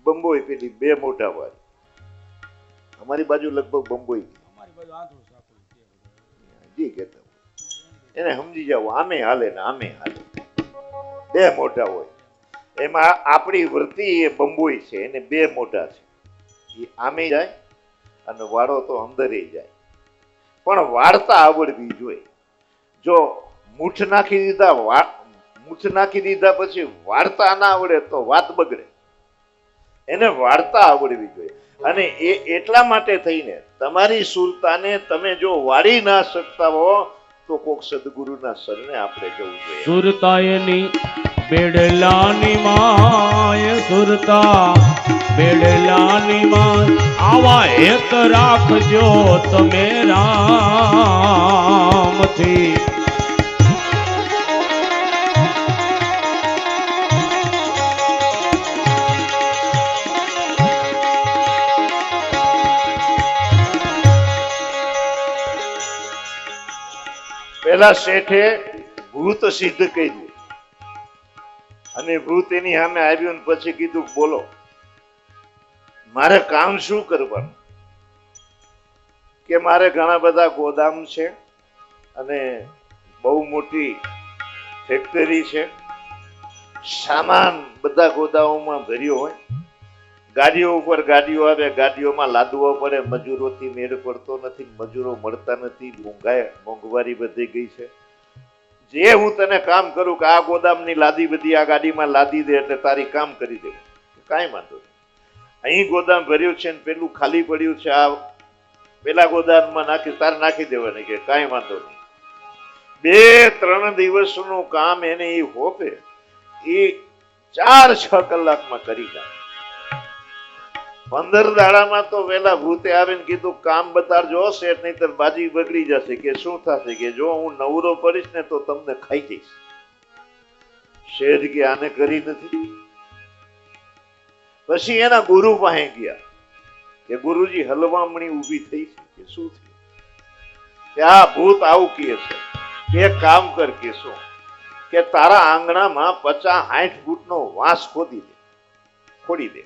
બંબોઈ પેલી બે મોટા વાળી, અમારી બાજુ લગભગ બંબોઈ જી કહેતા હોય, એને સમજી જાવ આમે હાલે ને આમે હાલે, બે મોટા હોય. એમાં આપણી વૃત્તિ એ બંબોઈ છે, એને બે મોટા છે. એ આમે જાય અને વાળો તો અંદર જાય. પણ વાળતા આવડવી જોઈએ. જો મૂઠ નાખી દીધા પછી વાર્તા ના આવડે તો વાત બગડે. એને વાર્તા આવડવી જોઈએ. અને એ એટલા માટે થઈને તમારી સુરતાને તમે જો વાળી ના શકતા હો તો કોક સદગુરુના શરણે આપણે જવું જોઈએ. સુરતાયની બેડલાની માય, સુરતા બેડલાની માં આવા હેત રાખજો તમે રામથી. પેલા શેઠે ભૂત સિદ્ધ કર્યું અને ભૂત એની સામે આવ્યું ને પછી કીધું બોલો મારે કામ શું કરવાનું? કે મારે ઘણા બધા ગોદામ છે અને બહુ મોટી ફેક્ટરી છે, સામાન બધા ગોદામોમાં ભર્યો હોય, ગાડીઓ ઉપર ગાડીઓ આવે, ગાડીઓમાં લાદવો પડે, મજૂરોથી મેળ પડતો નથી, મજૂરો મળતા નથી, મોંઘવારી વધી ગઈ છે. જે હું તને કામ કરું કે આ ગોદામની લાદી બધી આ ગાડીમાં લાદી દે એટલે તારી કામ કરી દે, કાંઈ વાંધો નહીં. અહીં ગોદામ ભર્યું છે ને પેલું ખાલી પડ્યું છે, આ પેલા ગોદામમાં નાખી દેવાની, કે કાંઈ વાંધો નહીં. 2-3 દિવસનું કામ એને એ હોપે એ 4-6 કલાકમાં કરી જાય. 15 દાડામાં તો વેલા ભૂતે આવીને કીધું કામ બતાડજો શેઠ, નહીં તો બાજી બગડી જશે. કે શું થશે? કે જો હું નવરો પડીશ ને તો તમને ખાઈ જઈશ. શેઠ કે આને કરી નથી. પછી એના ગુરુ પાસે ગયા કે ગુરુજી હલવામણી ઊભી થઈ છે, કે શું થયું? કે આ ભૂત આવું કહે છે કે એક કામ કર, કે શું? કે તારા આંગણામાં 50-60 ફૂટનો વાંસ ખોદી દે, ખોડી દે,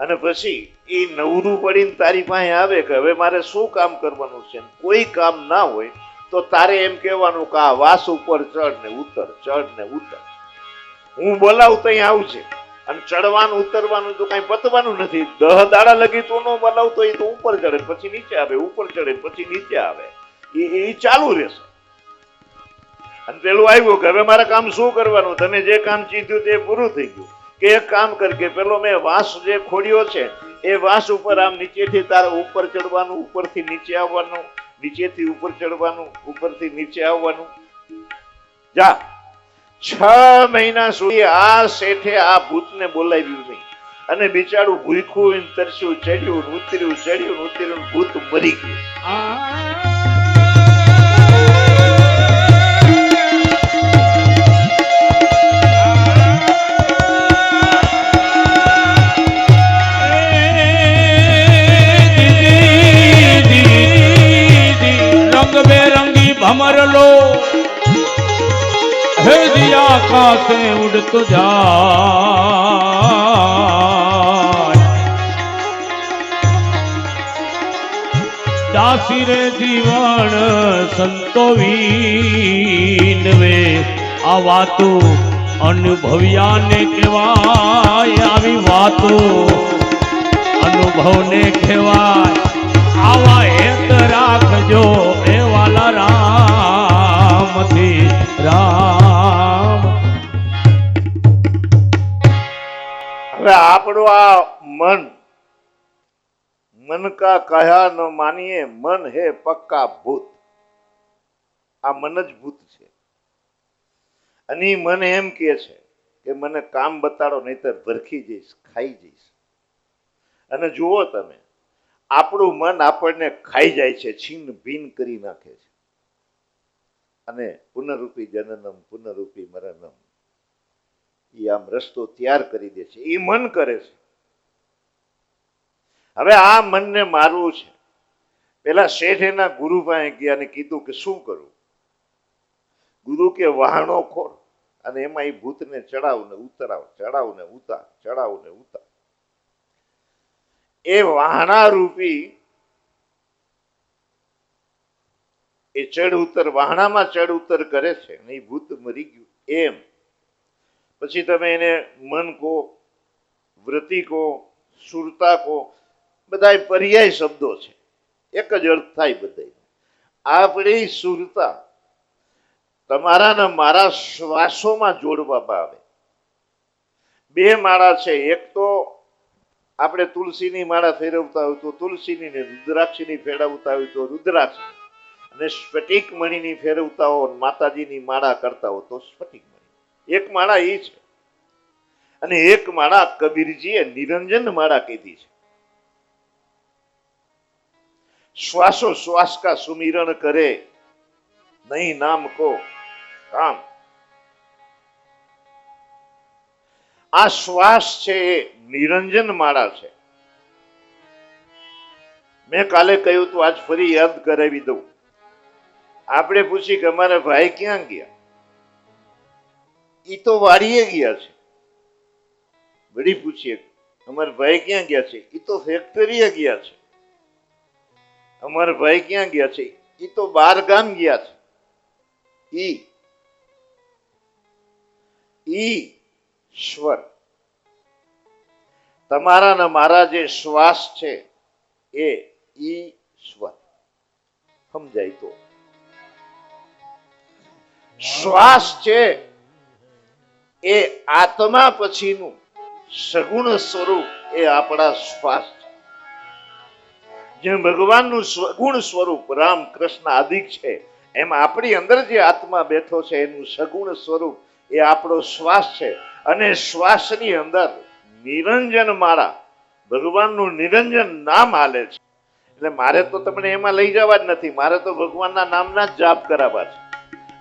અને પછી એ નવરું પડીને તારી પાસે આવે કે હવે મારે શું કામ કરવાનું છે. કોઈ કામ ના હોય તો તારે એમ કહેવાનું કે આ વાસ ઉપર ચડ ને ઉતર, ચડ ને ઉતર. હું બોલાવું તો અહીં આવશે, અને ચડવાનું ઉતરવાનું તો કઈ પતવાનું નથી. 10 દાડા લગી તું ન બોલાવ તો એ તો ઉપર ચડે પછી નીચે આવે, ઉપર ચડે પછી નીચે આવે, એ ચાલુ રહેશે. અને પેલું આવ્યું કે હવે મારે કામ શું કરવાનું? તમે જે કામ ચીધ્યું તે પૂરું થઈ ગયું. કે એક કામ કર, કે પેલો મેં વાંસ જે ખોડ્યો છે એ વાંસ ઉપર આમ નીચેથી તારે ઉપર ચડવાનું, ઉપરથી નીચે આવવાનું, નીચેથી ઉપર ચડવાનું, ઉપરથી નીચે આવવાનું. જા. 6 મહિના સુધી આ શેઠે આ ભૂતને બોલાવ્યું નહીં, અને બિચારું ભૂખ્યું તરસ્યું, ચડ્યું ઉતર્યું, ચડ્યું ઉતર્યું, ભૂત મરી ગયું. રંગબેરંગી ભમરલો હે દિયા આકાશે ઉડતો જાય. દાસી રે જીવન સંતો વિનવે, આ વાતો અનુભવ્યાને કહેવાય, આવી વાતો અનુભવને કહેવાય. આવા હેત રાખજો એ વાલા રામથી રામ. હવે આપણું આ મન કા કહ્યા ન માનીએ, મન હે પક્કા ભૂત. આ મન જ ભૂત છે. અને મન એમ કે છે કે મને કામ બતાડો નહીતર ભરખી જઈશ, ખાઈ જઈશ. અને જુઓ તમે, આપણું મન આપણને ખાઈ જાય છે, છીન ભીન કરી નાખે છે. અને પુનઃરૂપી જનનમ પુનઃરૂપી મરણમ એ આમ રસ્તો તૈયાર કરી દે છે. એ મન કરે છે. હવે આ મનને મારવું છે. પેલા શેઠ એના ગુરુ પાસે ગયા અને કીધું કે શું કરું? ગુરુ કે વહાણો ખોર, અને એમાં એ ભૂતને ચડાવ ને ઉતરાવ, ચડાવ ને ઉતાર, ચડાવ ને ઉતાર. એ વાહણા રૂપી એ ચડ ઉતર, વાહણામાં ચડ ઉતર કરે છે ને એ ભૂત મરી ગયું. એમ પછી તમે એને મન કહો, વૃત્તિ કહો, સુરતા કહો, બધા પર્યાય શબ્દો છે, એક જ અર્થ થાય બધા. આપણી સુરતા તમારા ને મારા શ્વાસોમાં જોડવામાં આવે. 2 માળા છે, એક તો આપણે તુલસીની માળા ફેરવતા હોય તો તુલસીની, ને રુદ્રાક્ષની ફેરવતા હોય તો રુદ્રાક્ષ, અને સ્ફટિક મણીની ફેરવતા હો, માતાજીની માળા કરતા હો તો સ્ફટિક મણી. એક માળા એ છે. અને એક માળા કબીરજીએ નિરંજન માળા કીધી છે. શ્વાસો શ્વાસ કા સુમિરણ કરે નહીં નામ કો કામ. આ શ્વાસ છે એ નિરંજન માળા છે. મેં કાલે કહ્યું તું, આજ ફરી યાદ કરાવી દઉં. આપણે પૂછી કે અમારા ભાઈ ક્યાં ગયા? ઈ તો વાડીએ ગયા છે. વળી પૂછીએ અમારા ભાઈ ક્યાં ગયા છે? ઈ તો ફેક્ટરીએ ગયા છે. અમારા ભાઈ ક્યાં ગયા છે? ઈ તો બાર ગામ ગયા છે. ઈશ્વર. તમારા ને મારા જે શ્વાસ છે એ ઈશ્વર. સમજાય તો? શ્વાસ છે એ આત્મા પછીનું સગુણ સ્વરૂપ એ આપણા શ્વાસ છે. જેમ ભગવાનનું સગુણ સ્વરૂપ રામ કૃષ્ણ આદિક છે, એમ આપણી અંદર જે આત્મા બેઠો છે એનું સગુણ સ્વરૂપ એ આપણો શ્વાસ છે. અને શ્વાસની અંદર નિરંજન માળા, ભગવાનનું નિરંજન નામ હાલે છે. એટલે મારે તો તમને એમાં લઈ જવા જ નથી, મારે તો ભગવાનના નામના જ જાપ કરાવવા છે.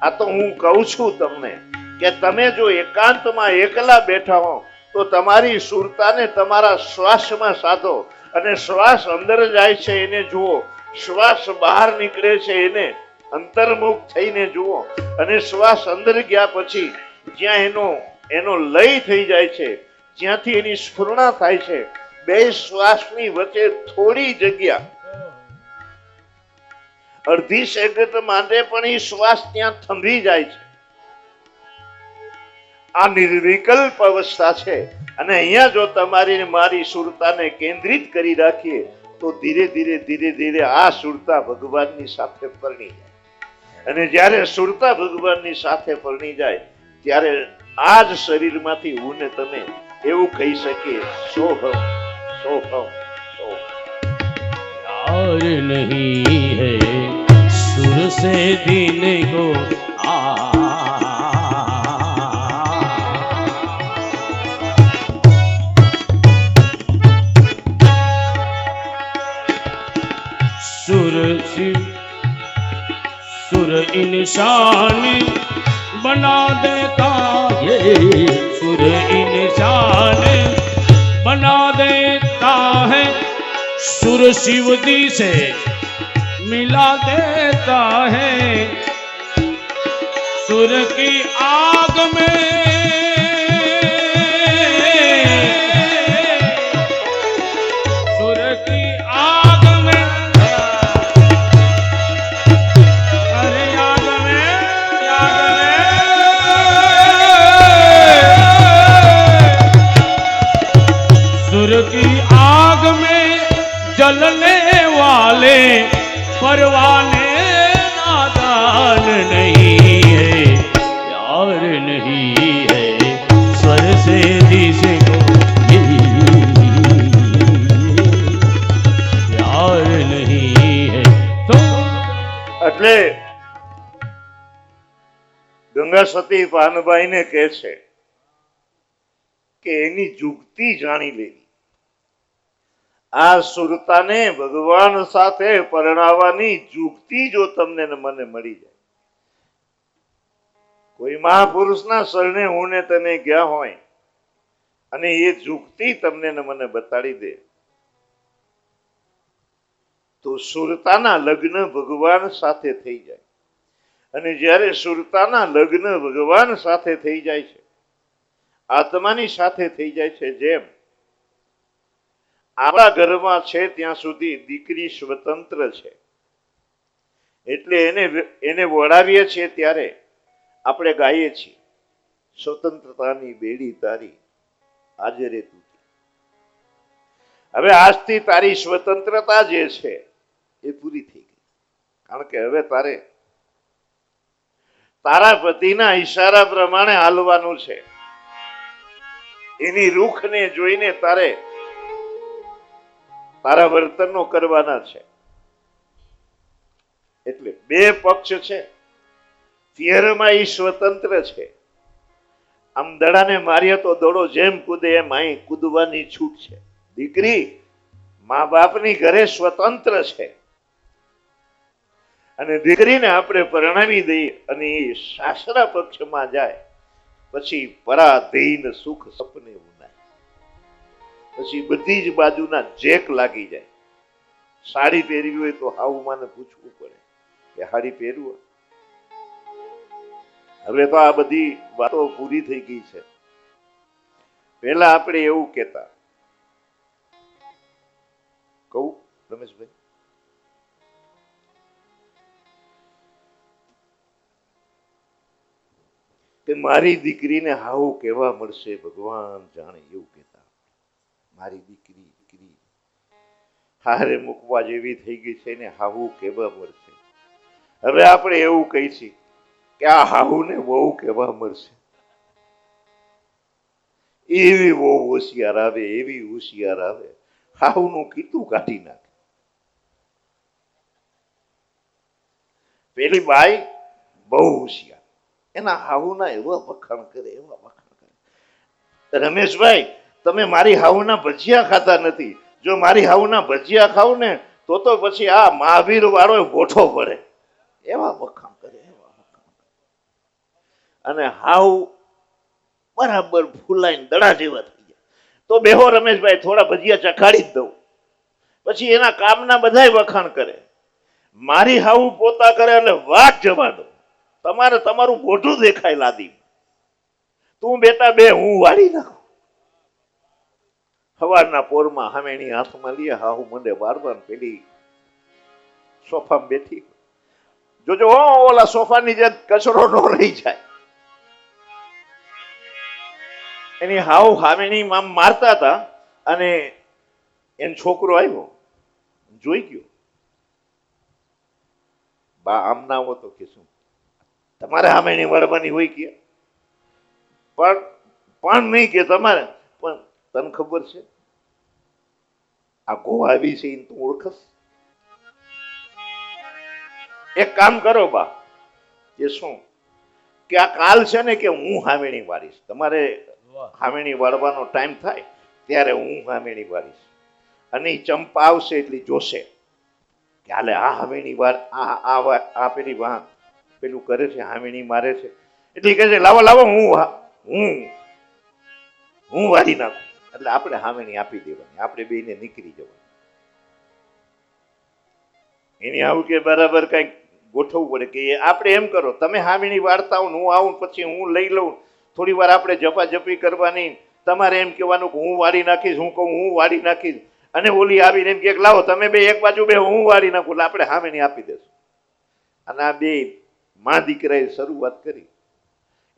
આ તો હું કહું છું તમને કે તમે જો એકાંતમાં એકલા બેઠા હો તો તમારી સુરતાને તમારા શ્વાસમાં સાધો, અને શ્વાસ અંદર જાય છે એને જુઓ, શ્વાસ બહાર નીકળે છે એને અંતર્મુખ થઈને જુઓ, અને શ્વાસ અંદર ગયા પછી જ્યાં એનો લય થઈ જાય છે, જ્યાંથી એની સ્ફુરણા થાય છે, બે શ્વાસની વચ્ચે થોડી જગ્યા, અડધી સેકન્ડ માટે પણ એ શ્વાસ ત્યાં થંભી જાય છે. આ નિર્વિકલ્પ અવસ્થા છે. અને અહીંયા જો તમારી મારી સુરતાને કેન્દ્રિત કરી રાખીએ તો ધીરે ધીરે ધીરે ધીરે આ સુરતા ભગવાનની સાથે પરણી જાય. અને જ્યારે સુરતા ભગવાનની સાથે પરણી જાય ત્યારે આ જ શરીરમાંથી હું ને તમે એવું કહી શકીએ, સોહમ સોહમ સોહમ. यार नहीं है सुर से दिन को सुर इंसान बना देता है, सुर इंसान बना देता है, सुर शिवजी से मिला देता है, सुर की आग में सुर की आग में अरे आग में सुर की आग में जलने वाले परवाने नादान नहीं है, यार नहीं है स्वर से दिशे को यार नहीं है तो. એટલે ગંગા સતી પાનબાઈને કહે છે કે એની જુગતી જાણી લેવી. આ સુરતાને ભગવાન સાથે પરણાવવાની જુગતી જો તમને ને મને મળી જાય, કોઈ મહાપુરુષના શરણે હું ને તમે ગયા હોય અને એ જુગતી તમને ને મને બતાડી દે તો સુરતાના લગ્ન ભગવાન સાથે થઈ જાય. અને જ્યારે સુરતાના લગ્ન ભગવાન સાથે થઈ જાય છે, આત્માની સાથે થઈ જાય છે, જેમ આપણા ઘરમાં છે ત્યાં સુધી દીકરી સ્વતંત્ર છે, એટલે એને વળાવીએ છીએ ત્યારે આપણે ગાઈએ છીએ, સ્વતંત્રતાની બેડી તારી આજે રે તૂટી. હવે આજથી તારી સ્વતંત્રતા જે છે એ પૂરી થઈ ગઈ, કારણ કે હવે તારે તારા પતિના ઈશારા પ્રમાણે હાલવાનું છે. એની રૂખને જોઈને તારે તારા વર્તનો કરવાના છે. એટલે બે પક્ષ છે. પિયરમાં એ સ્વતંત્ર છે, આમ દડાને મારીએ તો દડો જેમ કૂદે એમ અહીં કૂદવાની છૂટ છે. દીકરી મા બાપની ઘરે સ્વતંત્ર છે અને દીકરીને આપણે પરણાવી દઈએ અને એ સાસરા પક્ષમાં જાય પછી પરાધીન સુખ સપને ઉનાય. પછી બધી જ બાજુના જેક લાગી જાય. સાડી પહેરવી હોય તો હાઉમાને પૂછવું પડે કે સાડી પહેરવું. હવે તો આ બધી વાતો પૂરી થઈ ગઈ છે. પહેલા આપણે એવું કહેતા, કહું રમેશભાઈ, કે મારી દીકરીને હાવું કેવા મળશે ભગવાન જાણે, એવું કહેતા. મારી દીકરી દીકરી હારે મૂકવા જેવી થઈ ગઈ છે ને હાવું કેવા મળશે. હવે આપણે એવું કહી છીએ કે આ હાહુને બહુ કેવા મળશે. એવી બહુ હોશિયાર આવે, એવી હોશિયાર આવે, હાહુનું કીધું કાઢી નાખે. પેલી બાઈ બહુ હોશિયાર, એના હાહુના એવા વખાણ કરે, એવા વખાણ કરે. રમેશભાઈ, તમે મારી હાહુના ભજીયા ખાતા નથી. જો મારી હાહુના ભજીયા ખાવ ને તો પછી આ મહાવીર વાળો ગોઠો પડે. એવા વખાણ કરે, એવા વખાણ કરે. અને હાવ બરાબર ફૂલાઈને દડા જેવા થઈ જાય. તો બેહો રમેશભાઈ, થોડા ભજીયા ચખાડી જ દઉં. પછી એના કામના બધાય વખાણ કરે. મારી હાવ પોતા કરે એટલે વાત જવા દો. તમારે તમારું મોઢું દેખાય લાદી. તું બેટા બે, હું વાળી નાખું. સવારના પોરમાં હામેની હાથમાં લઈએ, હાહુ મંડે બારબાર પેલી સોફામાં બેઠી. જોજો ઓલા સોફાની જે કચરો નો રહી જાય. એની હાવ હામેની આમ મારતા હતા અને એનો છોકરો આવ્યો, જોઈ ગયો. બા આમ ના હો તો કે શું તમારે હામેની વળવાની હોય કે પણ નહીં કે તમારે. પણ તને ખબર છે આ ગોવા આવી છે તું ઓળખસ? એક કામ કરો બા, કે શું કે આ કાલ છે ને કે હું હામેણી વાળીશ. તમારે હામેણી વાળવાનો ટાઈમ થાય ત્યારે હું હામેણી વાળીશ. અને ઈ ચંપા આવશે એટલે જોશે કે હાલે આ હામેણી વાર આ પેલી પેલું કરે છે, હામેણી મારે છે. એટલે કહે છે લાવો લાવો હું વાળી નાખું. એટલે આપણે હામેણી આપી દેવાની, આપણે બેને નીકળી જવાનું. એની આવું કે બરાબર કઈક ગોઠવવું પડે કે આપણે એમ કરો, તમે હામેણી વાળતા હો, હું આવું પછી હું લઈ લઉં. થોડી વાર આપણે જપાજપી કરવાની. તમારે એમ કહેવાનું કે હું વાળી નાખીશ, હું કહું હું વાળી નાખીશ. અને ઓલી આવીને એમ કે લાવો તમે બે એક બાજુ બે, હું વાળી નાખું. એટલે આપણે હામેણી આપી દેશું. અને આ બે મા દીકરાએ શરૂઆત કરી.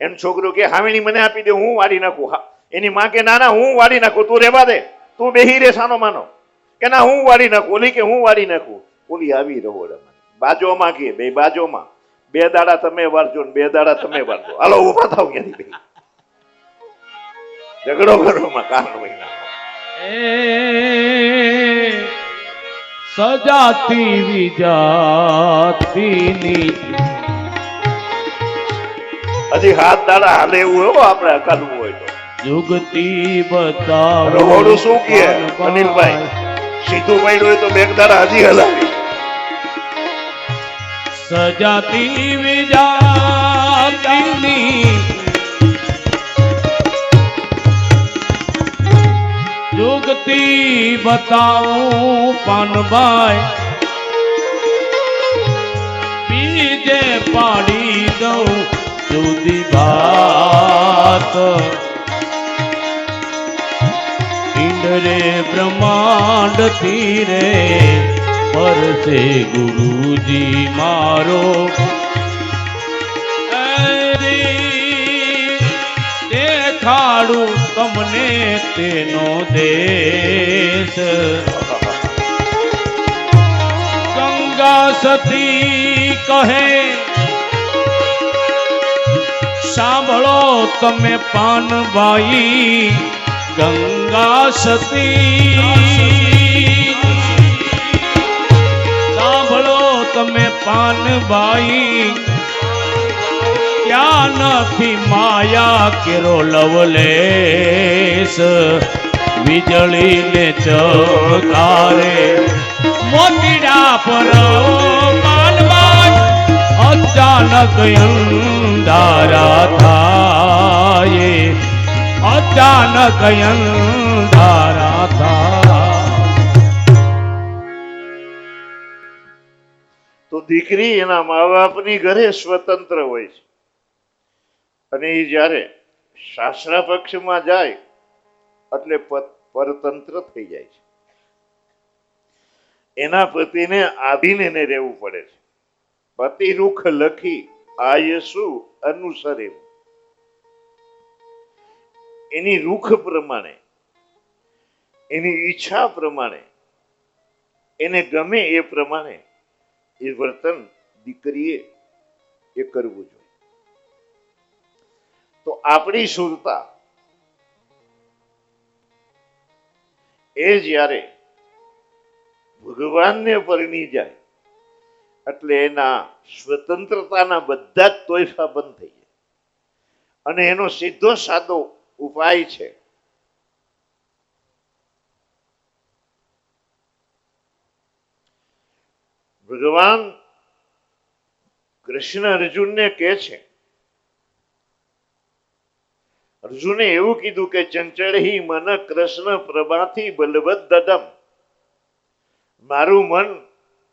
એમ છોકરો કે હામેણી મને આપી દે, હું વાળી નાખું. એની માં કે ના ના હું વાળી નાખું, તું રેવા દે, તું બેહી રે સાનો માનો. કે ના હું વાળી નાખું. ઓલી કે હું વાળી નાખું. ઓલી આવી રહોડામાં બાજોમાં કે બે બાજોમાં 2 દાડા તમે વાળજો ને 2 દાડા તમે વાળજો. હાલો ઉભા થાવ ક્યાંથી બે ઝઘડો કરવામાં કારણ મહિના સજાતી વિજાતીની હજી 7 દાડા હાલે એવું હોય આપણે અકાલવું હોય તો. જુગતી બતાવો રહોડું શું કહે અનિલભાઈ? સીધું પડ્યું હોય તો 2 દાડા હજી હલાવી. સજાતી વિજાતીની જુગતી બતાવું પાનભાઈ, બીજે પાડી દઉં જુદી ભાત. ઇન્દ્રે બ્રહ્માંડ તીરે પરસે ગુરુજી મારો. દેખાડું તમને તેનો દેશ. ગંગા સતી કહે સાંભળો તમે પાનભાઈ. ગંગા સતી સાંભળો તમે પાનભાઈ. ત્યાં નથી માયા કેરો લવલેશ વીજળીને ચકારે મોતીડા પર માલમાં અચાનક અંધારા થાય અચાનક અંધારા થાય. તો દીકરી એના મા બાપની ઘરે સ્વતંત્ર હોય છે અને એ જ્યારે સાસરા પક્ષમાં જાય એટલે પરતંત્ર થઈ જાય છે. એના પતિને આધીન એને રહેવું પડે છે. પતિ રૂખ લખી આયસુ અનુસરે, એની રૂખ પ્રમાણે એની ઈચ્છા પ્રમાણે એને ગમે એ પ્રમાણે એ વર્તન દીકરીએ એ કરવું જોઈએ. તો આપણી સુરતા એ જ્યારે ભગવાનને પરણી જાય એટલે એના સ્વતંત્રતાના બધા જ તોયફા બંધ થઈ જાય અને એનો સીધો સાદો ઉપાય છે ભગવાન કૃષ્ણ અર્જુનને કહે છે, અર્જુને એવું કીધું કે ચંચળ હિ મન કૃષ્ણ પ્રભાથી બલવદ્દમ, મારું મન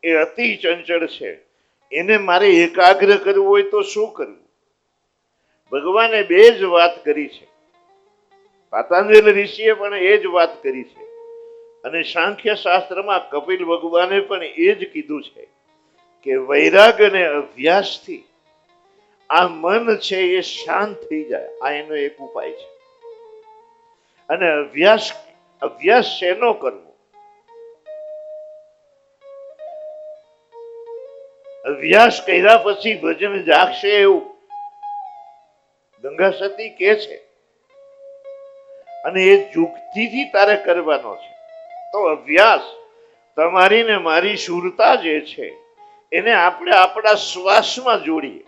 એ અતિ ચંચળ છે, એને મારે એકાગ્ર કરવું હોય તો શું કરવું? ભગવાને બે જ વાત કરી છે. પાતંજલિ ઋષિએ પણ એ જ વાત કરી છે અને સાંખ્ય શાસ્ત્રમાં કપિલ ભગવાને પણ એ જ કીધું છે કે વૈરાગ અને અભ્યાસથી આ મન છે એ શાંત થઈ જાય. આ એનો એક ઉપાય છે. અને અભ્યાસ શેનો કરવો? અભ્યાસ કર્યા પછી ભજન જાગશે એવું ગંગા સતી કે છે અને એ યુક્તિથી તારે કરવાનો છે. તો અભ્યાસ તમારી ને મારી શુરતા જે છે એને આપણે આપણા શ્વાસમાં જોડીએ.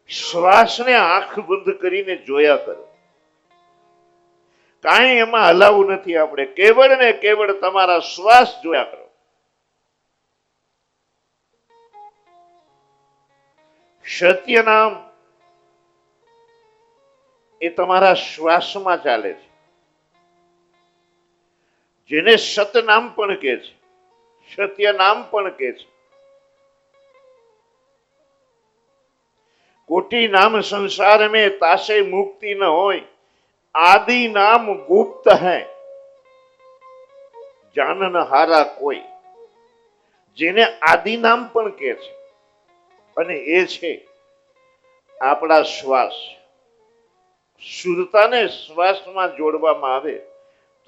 શ્વાસને આંખ બંધ કરીને જોયા કરો. કાંઈ એમાં હલાવવું નથી. આપણે કેવળ ને કેવળ તમારા શ્વાસ જોયા કરો. સત્ય નામ એ તમારા શ્વાસમાં ચાલે છે. જેને સતનામ પણ કહે છે, સત્ય નામ પણ કહે છે. कोटि नाम संसार में तासे मुक्ति न होय, आदि नाम गुप्त है जानन हारा कोई. જેને આદિ નામ પણ કહે છે અને એ છે આપણા શ્વાસ. સુરતાને શ્વાસમાં જોડવામાં આવે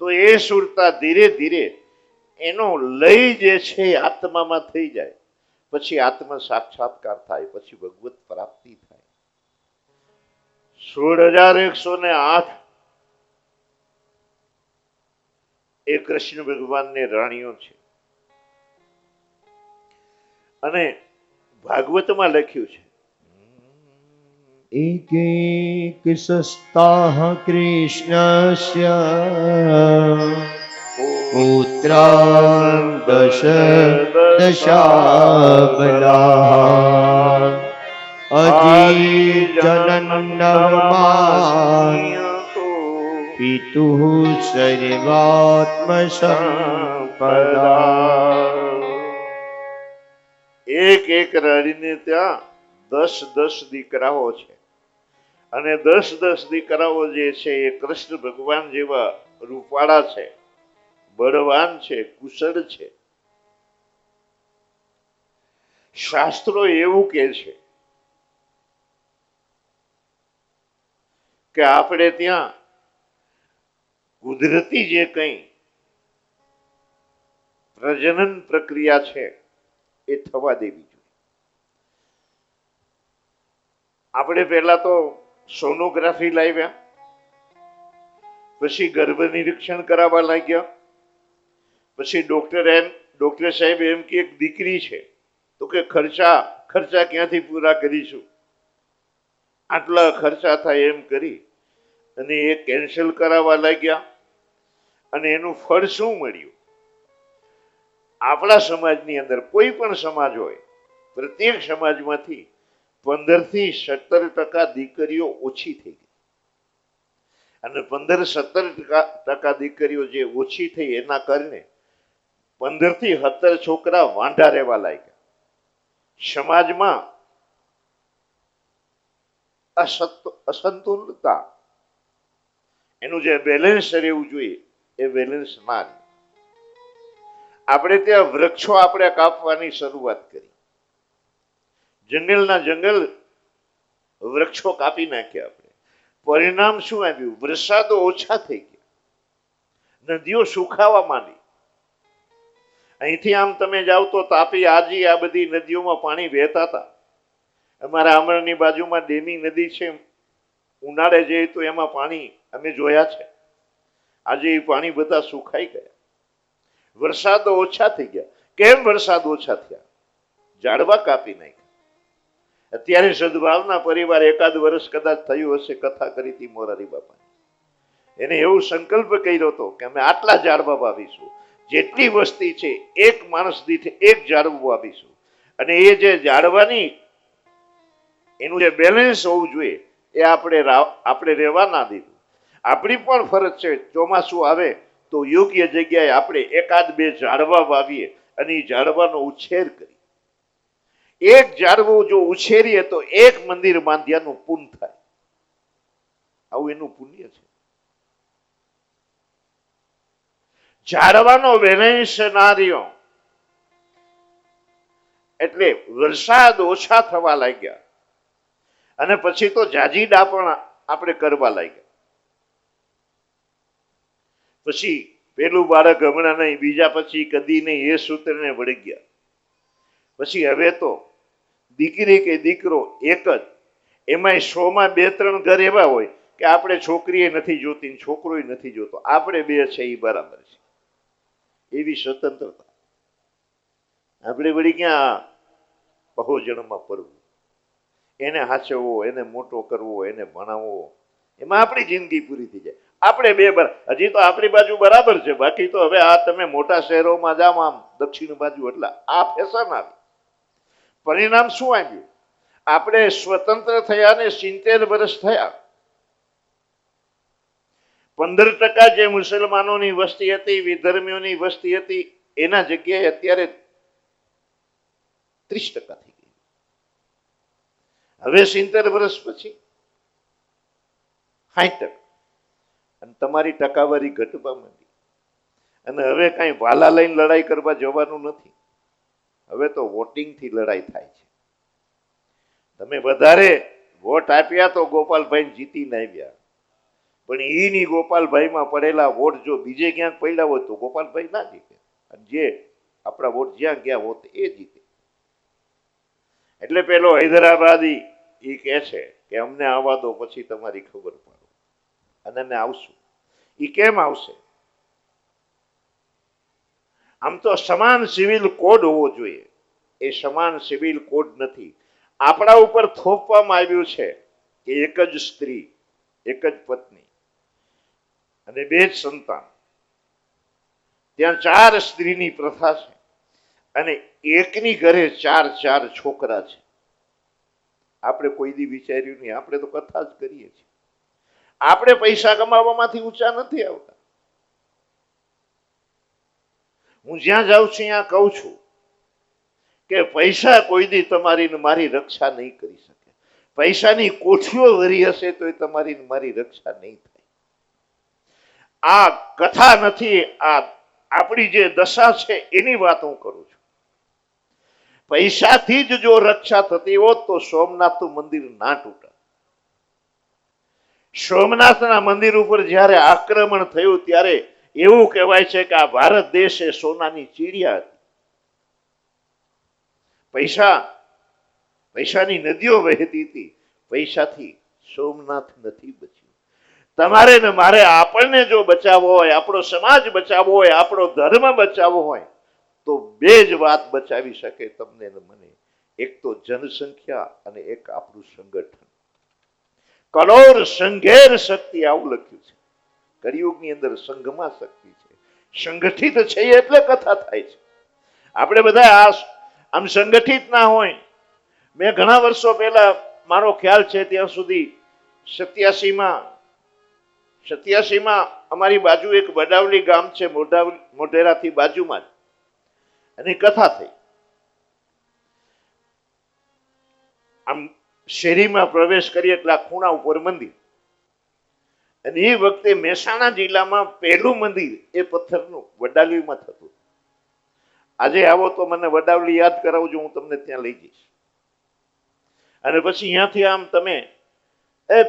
તો એ સુરતા ધીરે ધીરે એનો લય જે છે આત્મામાં થઈ જાય. પછી આત્મ સાક્ષાત્કાર થાય, પછી ભગવત પ્રાપ્તિ થાય. 16,108 એ કૃષ્ણ ભગવાનને રાણીઓ છે અને ભાગવતમાં લખ્યું છે एक एक सस्ताः कृष्णस्य पुत्रान् दश दशाबलाः अजीजनन्नवमान् पितुः सर्वात्मसम्पदा. એક એક રાણીને ત્યાં 10 દીકરાઓ છે અને 10 દીકરાઓ જે છે એ કૃષ્ણ ભગવાન જેવા રૂપાળા છે, બળવાન છે, કુશળ છે. શાસ્ત્રો એવું કહે છે કે આપણે ત્યાં કુદરતી જે કંઈ પ્રજનન પ્રક્રિયા છે એ થવા દેવી જોઈએ. આપણે પહેલા તો સોનોગ્રાફી લાવ્યા, પછી ગર્ભ નિરીક્ષણ કરાવવા લાગ્યા, પછી ડોક્ટર સાહેબ એમ કે એક દીકરી છે તો કે ખર્ચા ક્યાંથી પૂરા કરીશું? આટલા ખર્ચા થાય એમ કરી અને એ કેન્સલ કરાવવા લાગ્યા. અને એનું ફળ શું મળ્યું? આપણા સમાજની અંદર કોઈ પણ સમાજ હોય, પ્રત્યેક સમાજમાંથી 15 થી 17% દીકરીઓ ઓછી થઈ ગઈ. અને 15-17% દીકરીઓ જે ઓછી થઈ એના કારણે 15 થી 17 છોકરા વાંઢા રહેવા લાગ્યા. સમાજમાં અસંતુલતા, એનું જે બેલેન્સ રહેવું જોઈએ એ બેલેન્સ ના રહ્યું. આપણે ત્યાં વૃક્ષો આપણે કાપવાની શરૂઆત કરી. જંગલના જંગલ વૃક્ષો કાપી નાખ્યા આપણે. પરિણામ શું આવ્યું? વરસાદો ઓછા થઈ ગયા, નદીઓ સુખાવા માંડી. અહીંથી આમ તમે જાઓ તો તાપી, આજી, આ બધી નદીઓમાં પાણી વહેતા હતા. અમારા અમરની બાજુમાં ડેમી નદી છે. ઉનાળે જઈએ તો એમાં પાણી અમે જોયા છે. આજે એ પાણી બધા સુખાઈ ગયા. વરસાદો ઓછા થઈ ગયા. કેમ વરસાદ ઓછા થયા? ઝાડવા કાપી નાખ્યા. અત્યારે સદભાવના પરિવાર એકાદ વર્ષ કદાચ થયું હશે, કથા કરી હતી મોરારી બાપાની. એને એવો સંકલ્પ કર્યો હતો કે અમે આટલા ઝાડવા વાવીશું, જેટલી વસ્તી છે એક માણસ દીઠ એક ઝાડવું વાવીશું. અને એ જે ઝાડવાની એનું જે બેલેન્સ હોવું જોઈએ એ આપણે રહેવા ના દીધું. આપણી પણ ફરજ છે, ચોમાસું આવે તો યોગ્ય જગ્યાએ આપણે એકાદ બે ઝાડવા વાવીએ અને એ ઝાડવાનો ઉછેર કરીએ. એક ઝાડવું જો ઉછેરીએ તો એક મંદિર બાંધ્યાનું પુણ્ય થાય. આવું એનું પુણ્ય છે. ઝાડવાનો બેલેન્સ ના રહ્યો એટલે વરસાદ ઓછા થવા લાગ્યા. અને પછી તો જાજીડા પણ આપણે કરવા લાગ્યા. પછી પેલું બાળક હમણાં નહીં, બીજા પછી કદી નહીં, એ સૂત્રને વળી ગયા. પછી હવે તો દીકરી કે દીકરો એક જ, એમાંય 100માં 2-3 ઘર એવા હોય કે આપણે છોકરીએ નથી જોતી, છોકરોય નથી જોતો, આપણે બે છે એ બરાબર છે. એવી સ્વતંત્રતા. આપણે વળી ક્યાં બહુજનમાં પડવું, એને હાચવવો, એને મોટો કરવો, એને ભણાવવો, એમાં આપણી જિંદગી પૂરી થઈ જાય. આપણે બે હજી તો આપણી બાજુ બરાબર છે. બાકી તો હવે આ તમે મોટા શહેરોમાં જાઓ, આમ દક્ષિણ બાજુ, એટલે આ ફેશન આવી. પરિણામ શું આવ્યું? આપણે સ્વતંત્ર થયા ને 70 વર્ષ થયા. 15% જે મુસલમાનોની વસ્તી હતી, વિધર્મીઓની વસ્તી હતી, એના જગ્યાએ અત્યારે 30% થઈ ગઈ. હવે 70 વર્ષ પછી 60%. અને તમારી ટકાવારી ઘટવા માંડી. અને હવે કઈ ભાલા લઈને લડાઈ કરવા જવાનું નથી. હવે તો વોટિંગથી લડાઈ થાય છે. તમે વધારે વોટ આપ્યા તો ગોપાલભાઈ જીતીને આવ્યા, પણ એની ગોપાલભાઈમાં પડેલા વોટ જો બીજે ક્યાંક પડ્યા હોત તો ગોપાલભાઈ ના જીતે. અને જે આપણા વોટ જ્યાં ગયા હોત એ જીતે. એટલે પેલો હૈદરાબાદી એ કહે છે કે અમને આવવા દો, પછી તમારી ખબર પાડો, અને અમે આવશું. એ કેમ આવશે? આમ તો સમાન સિવિલ કોડ હોવો જોઈએ. એ સમાન સિવિલ કોડ નથી. આપણા ઉપર થોપવામાં આવ્યું છે કે એક જ સ્ત્રી, એક જ પત્ની અને 2 જ સંતાન. ત્યાં 4 સ્ત્રીની પ્રથા છે અને એકની ઘરે 4 છોકરા છે. આપણે કોઈ દી વિચાર્યું નહીં. આપણે તો કથા જ કરીએ છીએ. આપણે પૈસા કમાવામાંથી ઊંચા નથી આવતા. હું જ્યાં જાઉં છું ત્યાં કહું છું કે પૈસા કોઈ દી તમારી ને મારી રક્ષા નહીં કરી શકે. પૈસાની કોઠીઓ ભરી હશે તો એ તમારી ને મારી રક્ષા નહીં થાય. આ કથા નથી, આ આપણી જે દશા છે એની વાત હું કરું છું. પૈસાથી જ જો રક્ષા થતી હોત તો સોમનાથનું મંદિર ના તૂટે. સોમનાથના મંદિર ઉપર જ્યારે આક્રમણ થયું ત્યારે એવું કહેવાય છે કે આ ભારત દેશ એ સોનાની ચીડિયા હતી. પૈસાની નદીઓ વહેતી હતી. પૈસાથી સોમનાથ નથી બચ્યું. તમારે ને મારે આપણને જો બચાવવો હોય, આપણો સમાજ બચાવવો હોય, આપણો ધર્મ બચાવવો હોય તો 2 જ વાત બચાવી શકે તમને ને મને. એક તો જનસંખ્યા અને એક આપણું સંગઠન. કલોર સંઘેર શક્તિ, આવું લખ્યું છે. કળિયુગની અંદર સંઘમાં શક્તિ છે, સંગઠિત છે એટલે કથા થાય છે. આપણે બધા આમ સંગઠિત ના હોય. મેં ઘણા વર્ષો પહેલા, મારો ખ્યાલ છે ત્યાં સુધી 87માં અમારી બાજુ એક વડાવલી ગામ છે, મોઢેરાથી બાજુમાં જ, અને કથા થઈ. આમ શેરીમાં પ્રવેશ કરીએ એટલે આ ખૂણા ઉપર મંદિર, અને એ વખતે મહેસાણા જિલ્લામાં પહેલું મંદિર એ પથ્થરનું વડાવલીમાં થતું. આજે આવો તો મને વડાવલી યાદ કરાવજો, હું તમને ત્યાં લઈ જઈશ. અને પછી અહીંયાથી આમ તમે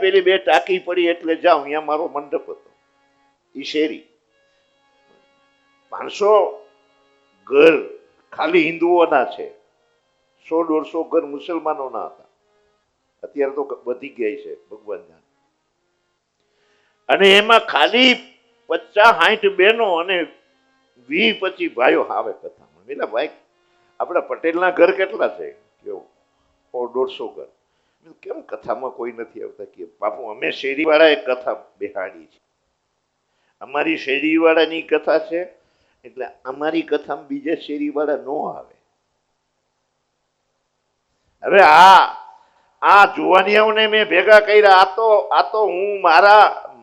પેલી 2 ટાંકી પડી એટલે જાઓ, અહીંયા મારો મંડપ હતો. એ શેરી 500 ઘર ખાલી હિન્દુઓના છે, 100-150 ઘર મુસલમાનોના હતા. અત્યારે તો વધી ગયા છે, ભગવાન જાણે. અને એમાં ખાલી 50-60 બહેનો અને 20-25 ભાઈઓ આવે કથામાં. પેલા ભાઈ આપણા પટેલના ઘર કેટલા છે? કેવું 100-150 ઘર. કેમ કથામાં કોઈ નથી આવતા? કે બાપુ અમે શેરીવાળા એક કથા બેહાડી છે, અમારી શેરીવાળાની કથા છે, એટલે અમારી કથામાં બીજા શેરીવાળા ન આવે. હવે આ જુવાનિયાઓને મેં ભેગા કર્યા. આ તો હું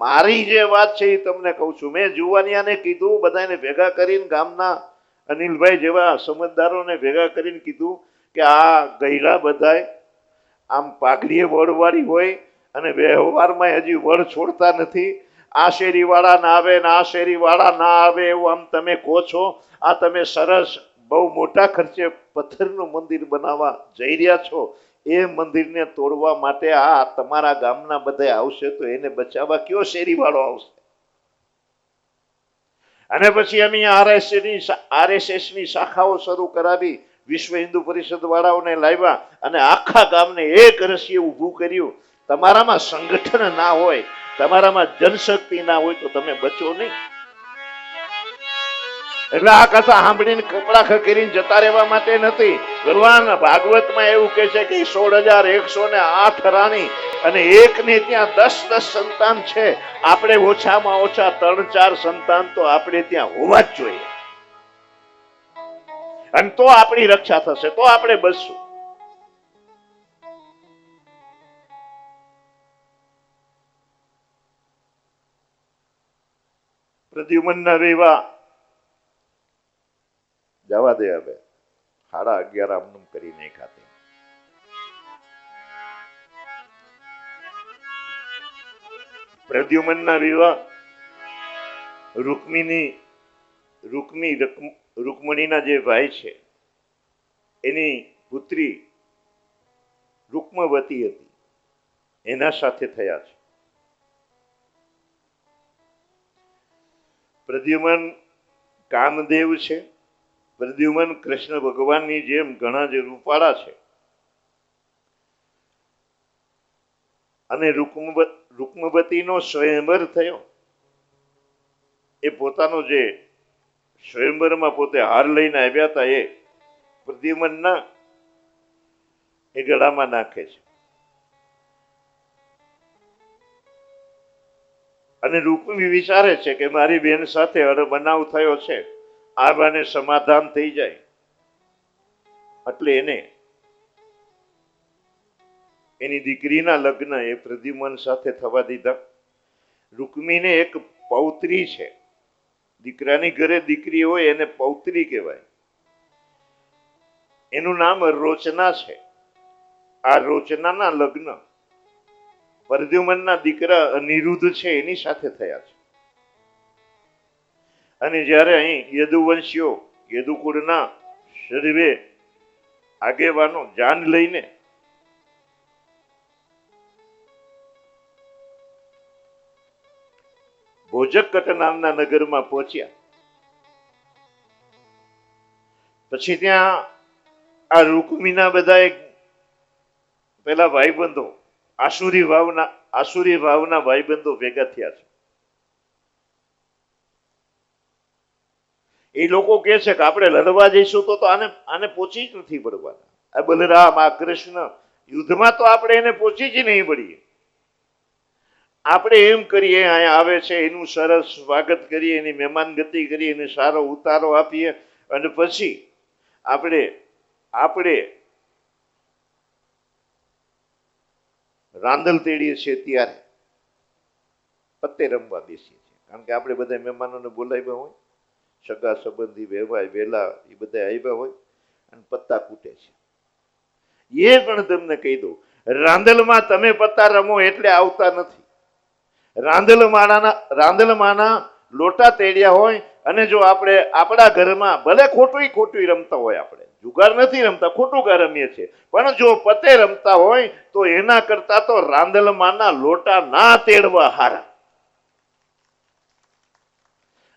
મારી જે વાત છે એ તમને કહું છું. મેં જુવાનિયાને કીધું, બધાને ભેગા કરીને, ગામના અનિલભાઈ જેવા સમજદારોને ભેગા કરીને કીધું કે આ ગયડા બધાય આમ પાઘડીએ વળવાળી હોય અને વ્યવહારમાં હજી વળ છોડતા નથી. આ શેરીવાળા ના આવે ને આ શેરીવાળા ના આવે એવું આમ તમે કહો છો. આ તમે સરસ બહુ મોટા ખર્ચે પથ્થરનું મંદિર બનાવવા જઈ રહ્યા છો. એ મંદિરને તોડવા માટે આ તમારા ગામના બધા આવશે તો એને બચાવવા કયો શેરીવાળો આવશે? અને પછી અમે RSSની શાખાઓ શરૂ કરાવી, વિશ્વ હિન્દુ પરિષદ વાળાઓને લાવ્યા અને આખા ગામને એક રસીએ ઊભું કર્યું. તમારામાં સંગઠન ના હોય, તમારામાં જનશક્તિ ના હોય તો તમે બચો નહીં. એટલે આ કથા સાંભળીને કપડા ખકીરીને જતા રહેવા માટે નથી. ભગવાન ભાગવતમાં એવું કહે છે કે 16,108 રાણી અને એકને ત્યાં 10 સંતાન છે. આપણે ઓછામાં ઓછા 3-4 સંતાન તો આપણે ત્યાં હોવા જ જોઈએ, અને તો આપણી રક્ષા થશે, તો આપણે બચશું. પ્રદ્યુમનના વિવાહ જવા દે, હવે 11:30 આમનું કરી નાખ્યા. પ્રદ્યુમનના વિવાહ રૂકમણીના જે ભાઈ છે એની પુત્રી રૂકમવતી હતી, એના સાથે થયા છે. પ્રદ્યુમન કામદેવ છે. પ્રદ્યુમન કૃષ્ણ ભગવાનની જેમ ઘણા જે રૂપાળા છે. અને રૂકમવતીનો સ્વયંવર થયો. એ પોતાનો જે સ્વયંવરમાં પોતે હાર લઈને આવ્યા હતા એ પ્રદ્યુમનના એ ગળામાં નાખે છે. અને રૂકમી વિચારે છે કે મારી બેન સાથે બનાવ થયો છે, આ બાને સમાધાન થઈ જાય, એટલે એને એની દીકરીના લગ્ન એ પ્રદ્યુમન સાથે થવા દીધા. રૂકમીને એક પૌત્રી છે. દીકરાની ઘરે દીકરી હોય એને પૌત્રી કહેવાય. એનું નામ રોચના છે. આ રોચનાના લગ્ન પ્રદ્યુમનના દીકરા અનિરુદ્ધ છે એની સાથે થયા છે. અને જ્યારે અહીં યદુવંશીઓ, યદુકુળના સર્વે આગેવાનો જાન લઈને ભોજકટ નામના નગરમાં પહોંચ્યા, પછી ત્યાં આ રૂકમીના બધા પેલા ભાઈબંધો આસુરી ભાવના ભાઈબંધો ભેગા થયા છે. એ લોકો કહે છે કે આપણે લડવા જઈશું તો આને પહોંચી જ નથી પડવાના. આ બલરામ, આ કૃષ્ણ, યુદ્ધમાં તો આપણે એને પહોંચી જ નહીં પડીએ. આપણે એમ કરીએ અહીંયા આવે છે એનું સરસ સ્વાગત કરીએ, એની મહેમાનગતિ કરીએ, એને સારો ઉતારો આપીએ અને પછી આપણે આપણે રાંદલ તેડીએ છીએ ત્યારે પત્તે રમવા બેસીએ છીએ. કારણ કે આપણે બધા મહેમાનોને બોલાવ્યા હોય, સગા સંબંધી વહેવાય વેલા એ બધા આવ્યા હોય અને પત્તા કૂટે છે. એ પણ તમને કહી દઉં, રાંદલમાં તમે પત્તા રમો એટલે આવતા નથી. રાંદલમાના લોટા તેડ્યા હોય અને જો આપણે આપણા ઘરમાં ભલે ખોટું રમતા હોય, આપણે જુગાર નથી રમતા, ખોટું ગાર રમીએ છીએ, પણ જો પતે રમતા હોય તો એના કરતા તો રાંદલમાના લોટા ના તેડવા હારા.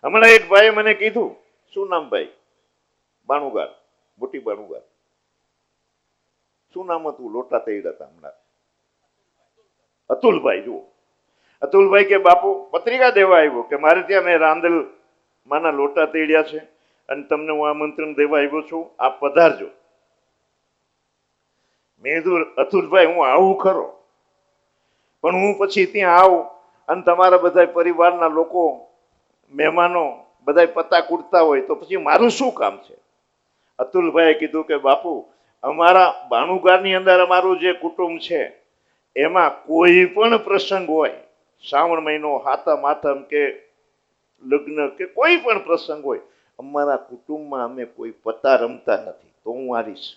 હમણાં એક ભાઈ મને કીધું, શું નામ ભાઈ? બાણુગાર, મોટી બાણુગાર. શું નામ હતું? લોટા તેડ્યા હતા હમણાં. અતુલભાઈ. જુઓ, અતુલભાઈ કે બાપુ પત્રિકા દેવા આવ્યો કે મારે ત્યાં મેં રાંદલ માના લોટા તેડ્યા છે અને તમને હું આમંત્રણ દેવા આવ્યો છું, આપ પધારજો. મેં કીધું અતુલભાઈ હું આવું ખરો, પણ હું પછી ત્યાં આવું અને તમારા બધા પરિવારના લોકો મહેમાનો બધા પત્તા કૂટતા હોય તો પછી મારું શું કામ છે? અતુલભાઈએ કીધું કે બાપુ અમારા બાણુગારની અંદર અમારું જે કુટુંબ છે એમાં કોઈ પણ પ્રસંગ હોય, શ્રાવણ મહિનો, હાતમ આઠમ કે લગ્ન કે કોઈ પણ પ્રસંગ હોય, અમારા કુટુંબમાં અમે કોઈ પત્તા રમતા નથી. તો હું હારીશ.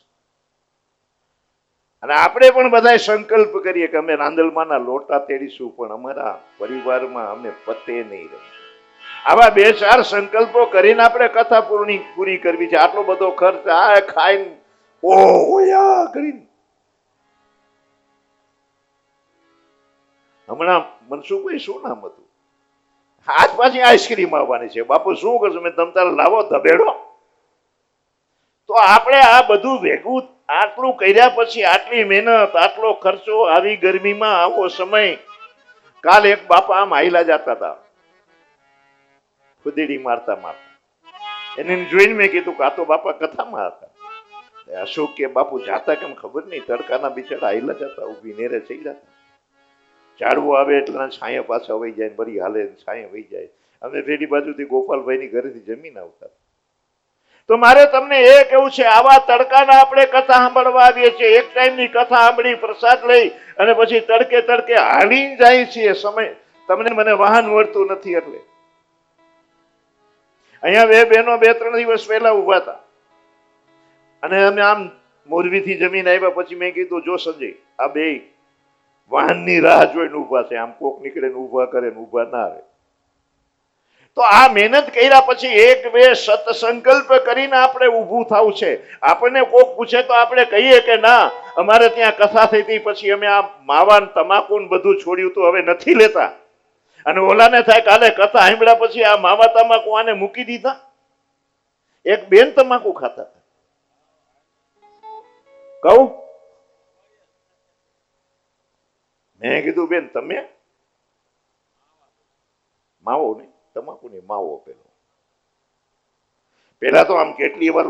અને આપણે પણ બધા સંકલ્પ કરીએ કે અમે રાંદલમાના લોટા તેડીશું, પણ અમારા પરિવારમાં અમે પત્તે નહીં રમીએ. આવા 2-4 સંકલ્પો કરીને આપણે કથા પૂરી કરવી છે. આટલો બધો ખર્ચ આ ખાઈને ઓયા કરીને. હમણાં મનસુખભાઈ શું નામ હતું? આજ પાછી આઈસ્ક્રીમ આવવાની છે. બાપુ શું કરશો? મેં તમ તારે લાવો ધબેડો. તો આપણે આ બધું ભેગું આટલું કર્યા પછી, આટલી મહેનત, આટલો ખર્ચો, આવી ગરમીમાં આવો સમય. કાલ એક બાપા આમ હાઈલા જતા હતા, ખુદેડી મારતા એને જોઈને મેં કીધું કે આ તો બાપા કથામાં હતા. અશોક કે બાપુ જાતા કેમ ખબર નહીં, તડકાના બિચારા હાઈલા જતા, ઉભી નેરે થઈ જતા. ઝાડવું આવે એટલે છાંયા પાછા વહી જાય, બરી હાલે છાંયા વહી જાય. અમે પેલી બાજુથી ગોપાલભાઈની ઘરેથી જમીન આવતા. તો મારે તમને એ કેવું છે, આવા તડકાના આપણે કથા સાંભળવા આવીએ છીએ, એક ટાઈમની કથા સાંભળી, પ્રસાદ લઈ અને પછી તડકે હાલીને જાય છીએ. સમય તમને મને વાહન મળતું નથી એટલે અહીંયા 2 બહેનો 2-3 દિવસ પહેલા ઉભા હતા અને અમે આમ મોરબીથી જમીન આવ્યા પછી મેં કીધું જો સંજય, આ 2 વાહનની રાહ જોઈને ઉભા છે, આમ કોક નીકળે ને ઉભા કરે ને ઉભા ના રહે. તો આ મહેનત કર્યા પછી 1-2 સત્સંકલ્પ કરીને આપણે ઊભું થવું છે. આપણને કોક પૂછે તો આપણે કહીએ કે ના, અમારે ત્યાં કથા થઈ હતી પછી અમે આ માવાન તમાકુ ને બધું છોડ્યું તો હવે નથી લેતા. અને ઓલાને થાય કાલે કથા સાંભળ્યા પછી આ માવા તમાકુ આને મૂકી દીધા. એક બેન તમાકુ ખાતા હતા. કહું, મેં કીધું બેન તમે માવો નહીં, તમાકુ નહીં, માવો. પેલા તો આમ કેટલી વાર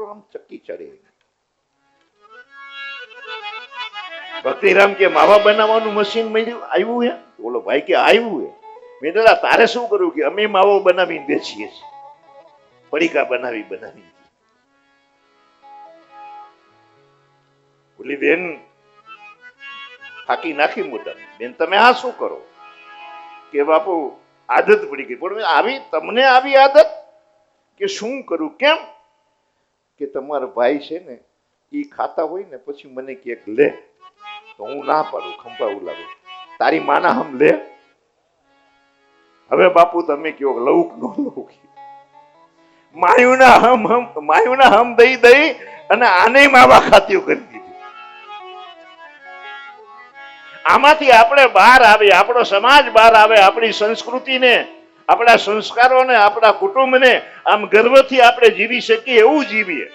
આમ ચક્કી ચડે. ભક્તિરામ કે માવા બનાવવાનું મશીન આવ્યું હે? બોલો ભાઈ કે આવ્યું હે. મેં કીધું તારે શું કર્યું? કે અમે માવો બનાવીને બેસીએ છીએ, પડીકા બનાવી. બોલી બેન ફાકી નાખી મોટા. બેન તમે આ શું કરો? કે બાપુ આદત પડી ગઈ. પણ તમને આવી આદત કે શું કરું? કેમ? કે તમારો ભાઈ છે ને એ ખાતા હોય ને પછી મને કે લે, તો હું ના પાડું, ખંભાવું લાગુ. તારી માના હમ લે. હવે બાપુ તમે કયો લઉક નો લઉક? માયુના હમ દઈ અને આને માવા ખાતીઓ કરી દીધી. આમાંથી આપણે બહાર આવે, આપણો સમાજ બહાર આવે, આપણી સંસ્કૃતિને, આપણા સંસ્કારોને, આપણા કુટુંબને આમ ગર્વથી આપણે જીવી શકીએ એવું જીવીએ.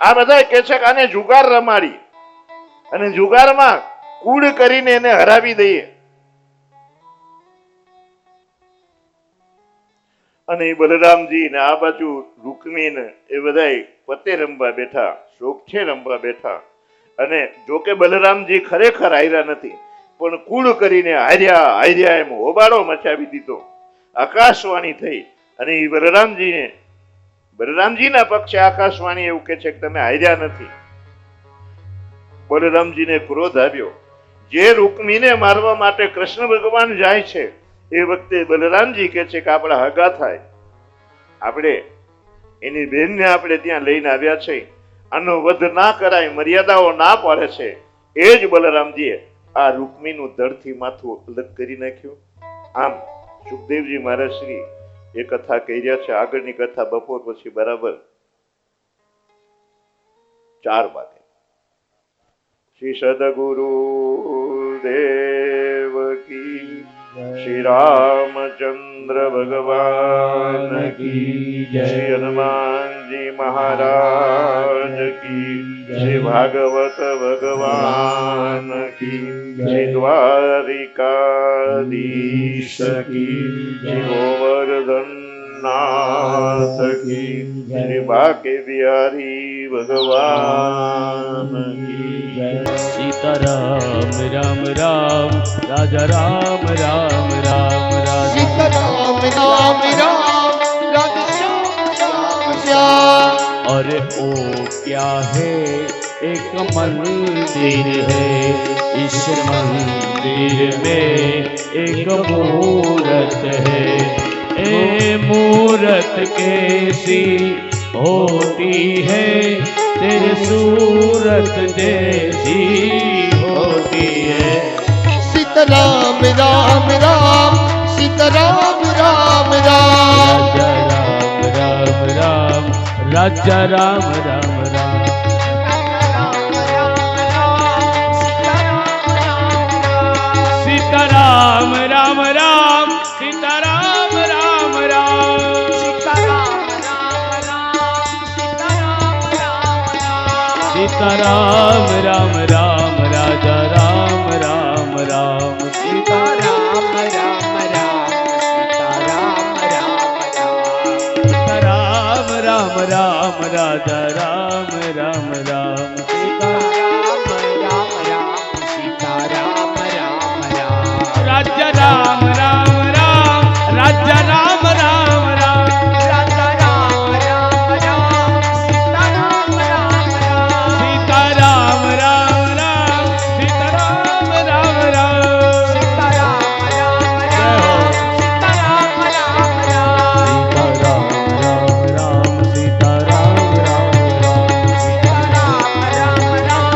આ બધા કે છે કે આને જુગાર રમાડી અને જુગારમાં કૂડ કરીને એને હરાવી દઈએ. અને એ બલરામજી ને આ બાજુ રૂકમી ને એ બધા પત્તે રમવા બેઠા, શોખે રમવા બેઠા. અને જો કે બલરામજી ખરેખર હાર્યા નથી, પણ કુળ કરીને હાર્યા હાર્યા એમ હોબાળો મચાવી દીધો. આકાશવાણી થઈ અને એ બલરામજીના પક્ષે આકાશવાણી એવું કે છે કે તમે હાર્યા નથી. બલરામજીને ક્રોધ આવ્યો. જે રૂકમીને મારવા માટે કૃષ્ણ ભગવાન જાય છે એ વખતે બલરામજી કે છે કે આપણા હગા થાય, આપણે એની બહેનને આપણે ત્યાં લઈને આવ્યા છે, આનો વધ ના કરાય, મર્યાદાઓ ના પાડે છે. એ જ બલરામજીએ આ રૂકમીનું ધડથી માથું અલગ કરી નાખ્યું. આમ સુખદેવજી મહારાજ શ્રી એ કથા કહી રહ્યા છે. આગળની કથા બપોર પછી બરાબર 4 વાગે. શ્રી સદગુરુ દેવ કી, શ્રી રામચંદ્ર ભગવાન કી જય, શ્રી હનુમાનજી મહારાજ કી, શ્રી ભાગવત ભગવાન કી, શ્રી દ્વારિકાધીશ કી, શ્રી ગોવર્ધન નાથ કી, શ્રી બાકે બિહારી ભગવાન કી જય. सीताराम राम राम राजा राम राम राम राम सीताराम राम राम राधे श्याम श्याम. अरे ओ क्या है एक मंदिर है, इस मंदिर में एक मूरत है, ए मूरत कैसी होती है, तेरे सूरत जैसी होती है. सीताराम राम राम सीताराम राम राम. राजा राम राम राम. सीताराम राम राम सीताराम राम राम. सीताराम राम राम राजा राम राम राम. सीताराम राम राम सीताराम राम राम. सीताराम राम राम राजा राम राम राम. सीताराम राम राम सीताराम राम राम. राजा राम राम राम राजा राम राम राम. राजा राम राम राम सीताराम राम राम. सीताराम राम राम सीताराम राम राम. सीताराम राम राम सीताराम राम राम. सीताराम राम राम सीताराम राम राम.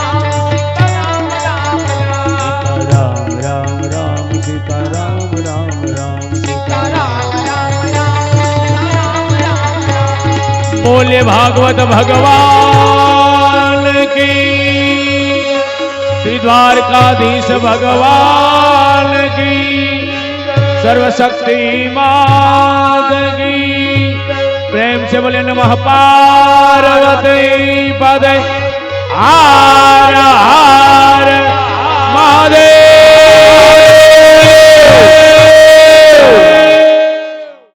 सीताराम राम राम सीताराम राम राम. सीताराम राम राम. बोले भागवत भगवान की, श्री द्वारकाधीश भगवान की, सर्वशक्ति मात की. प्रेम से बोले नमः पार्वती पदे हर हर महादेव.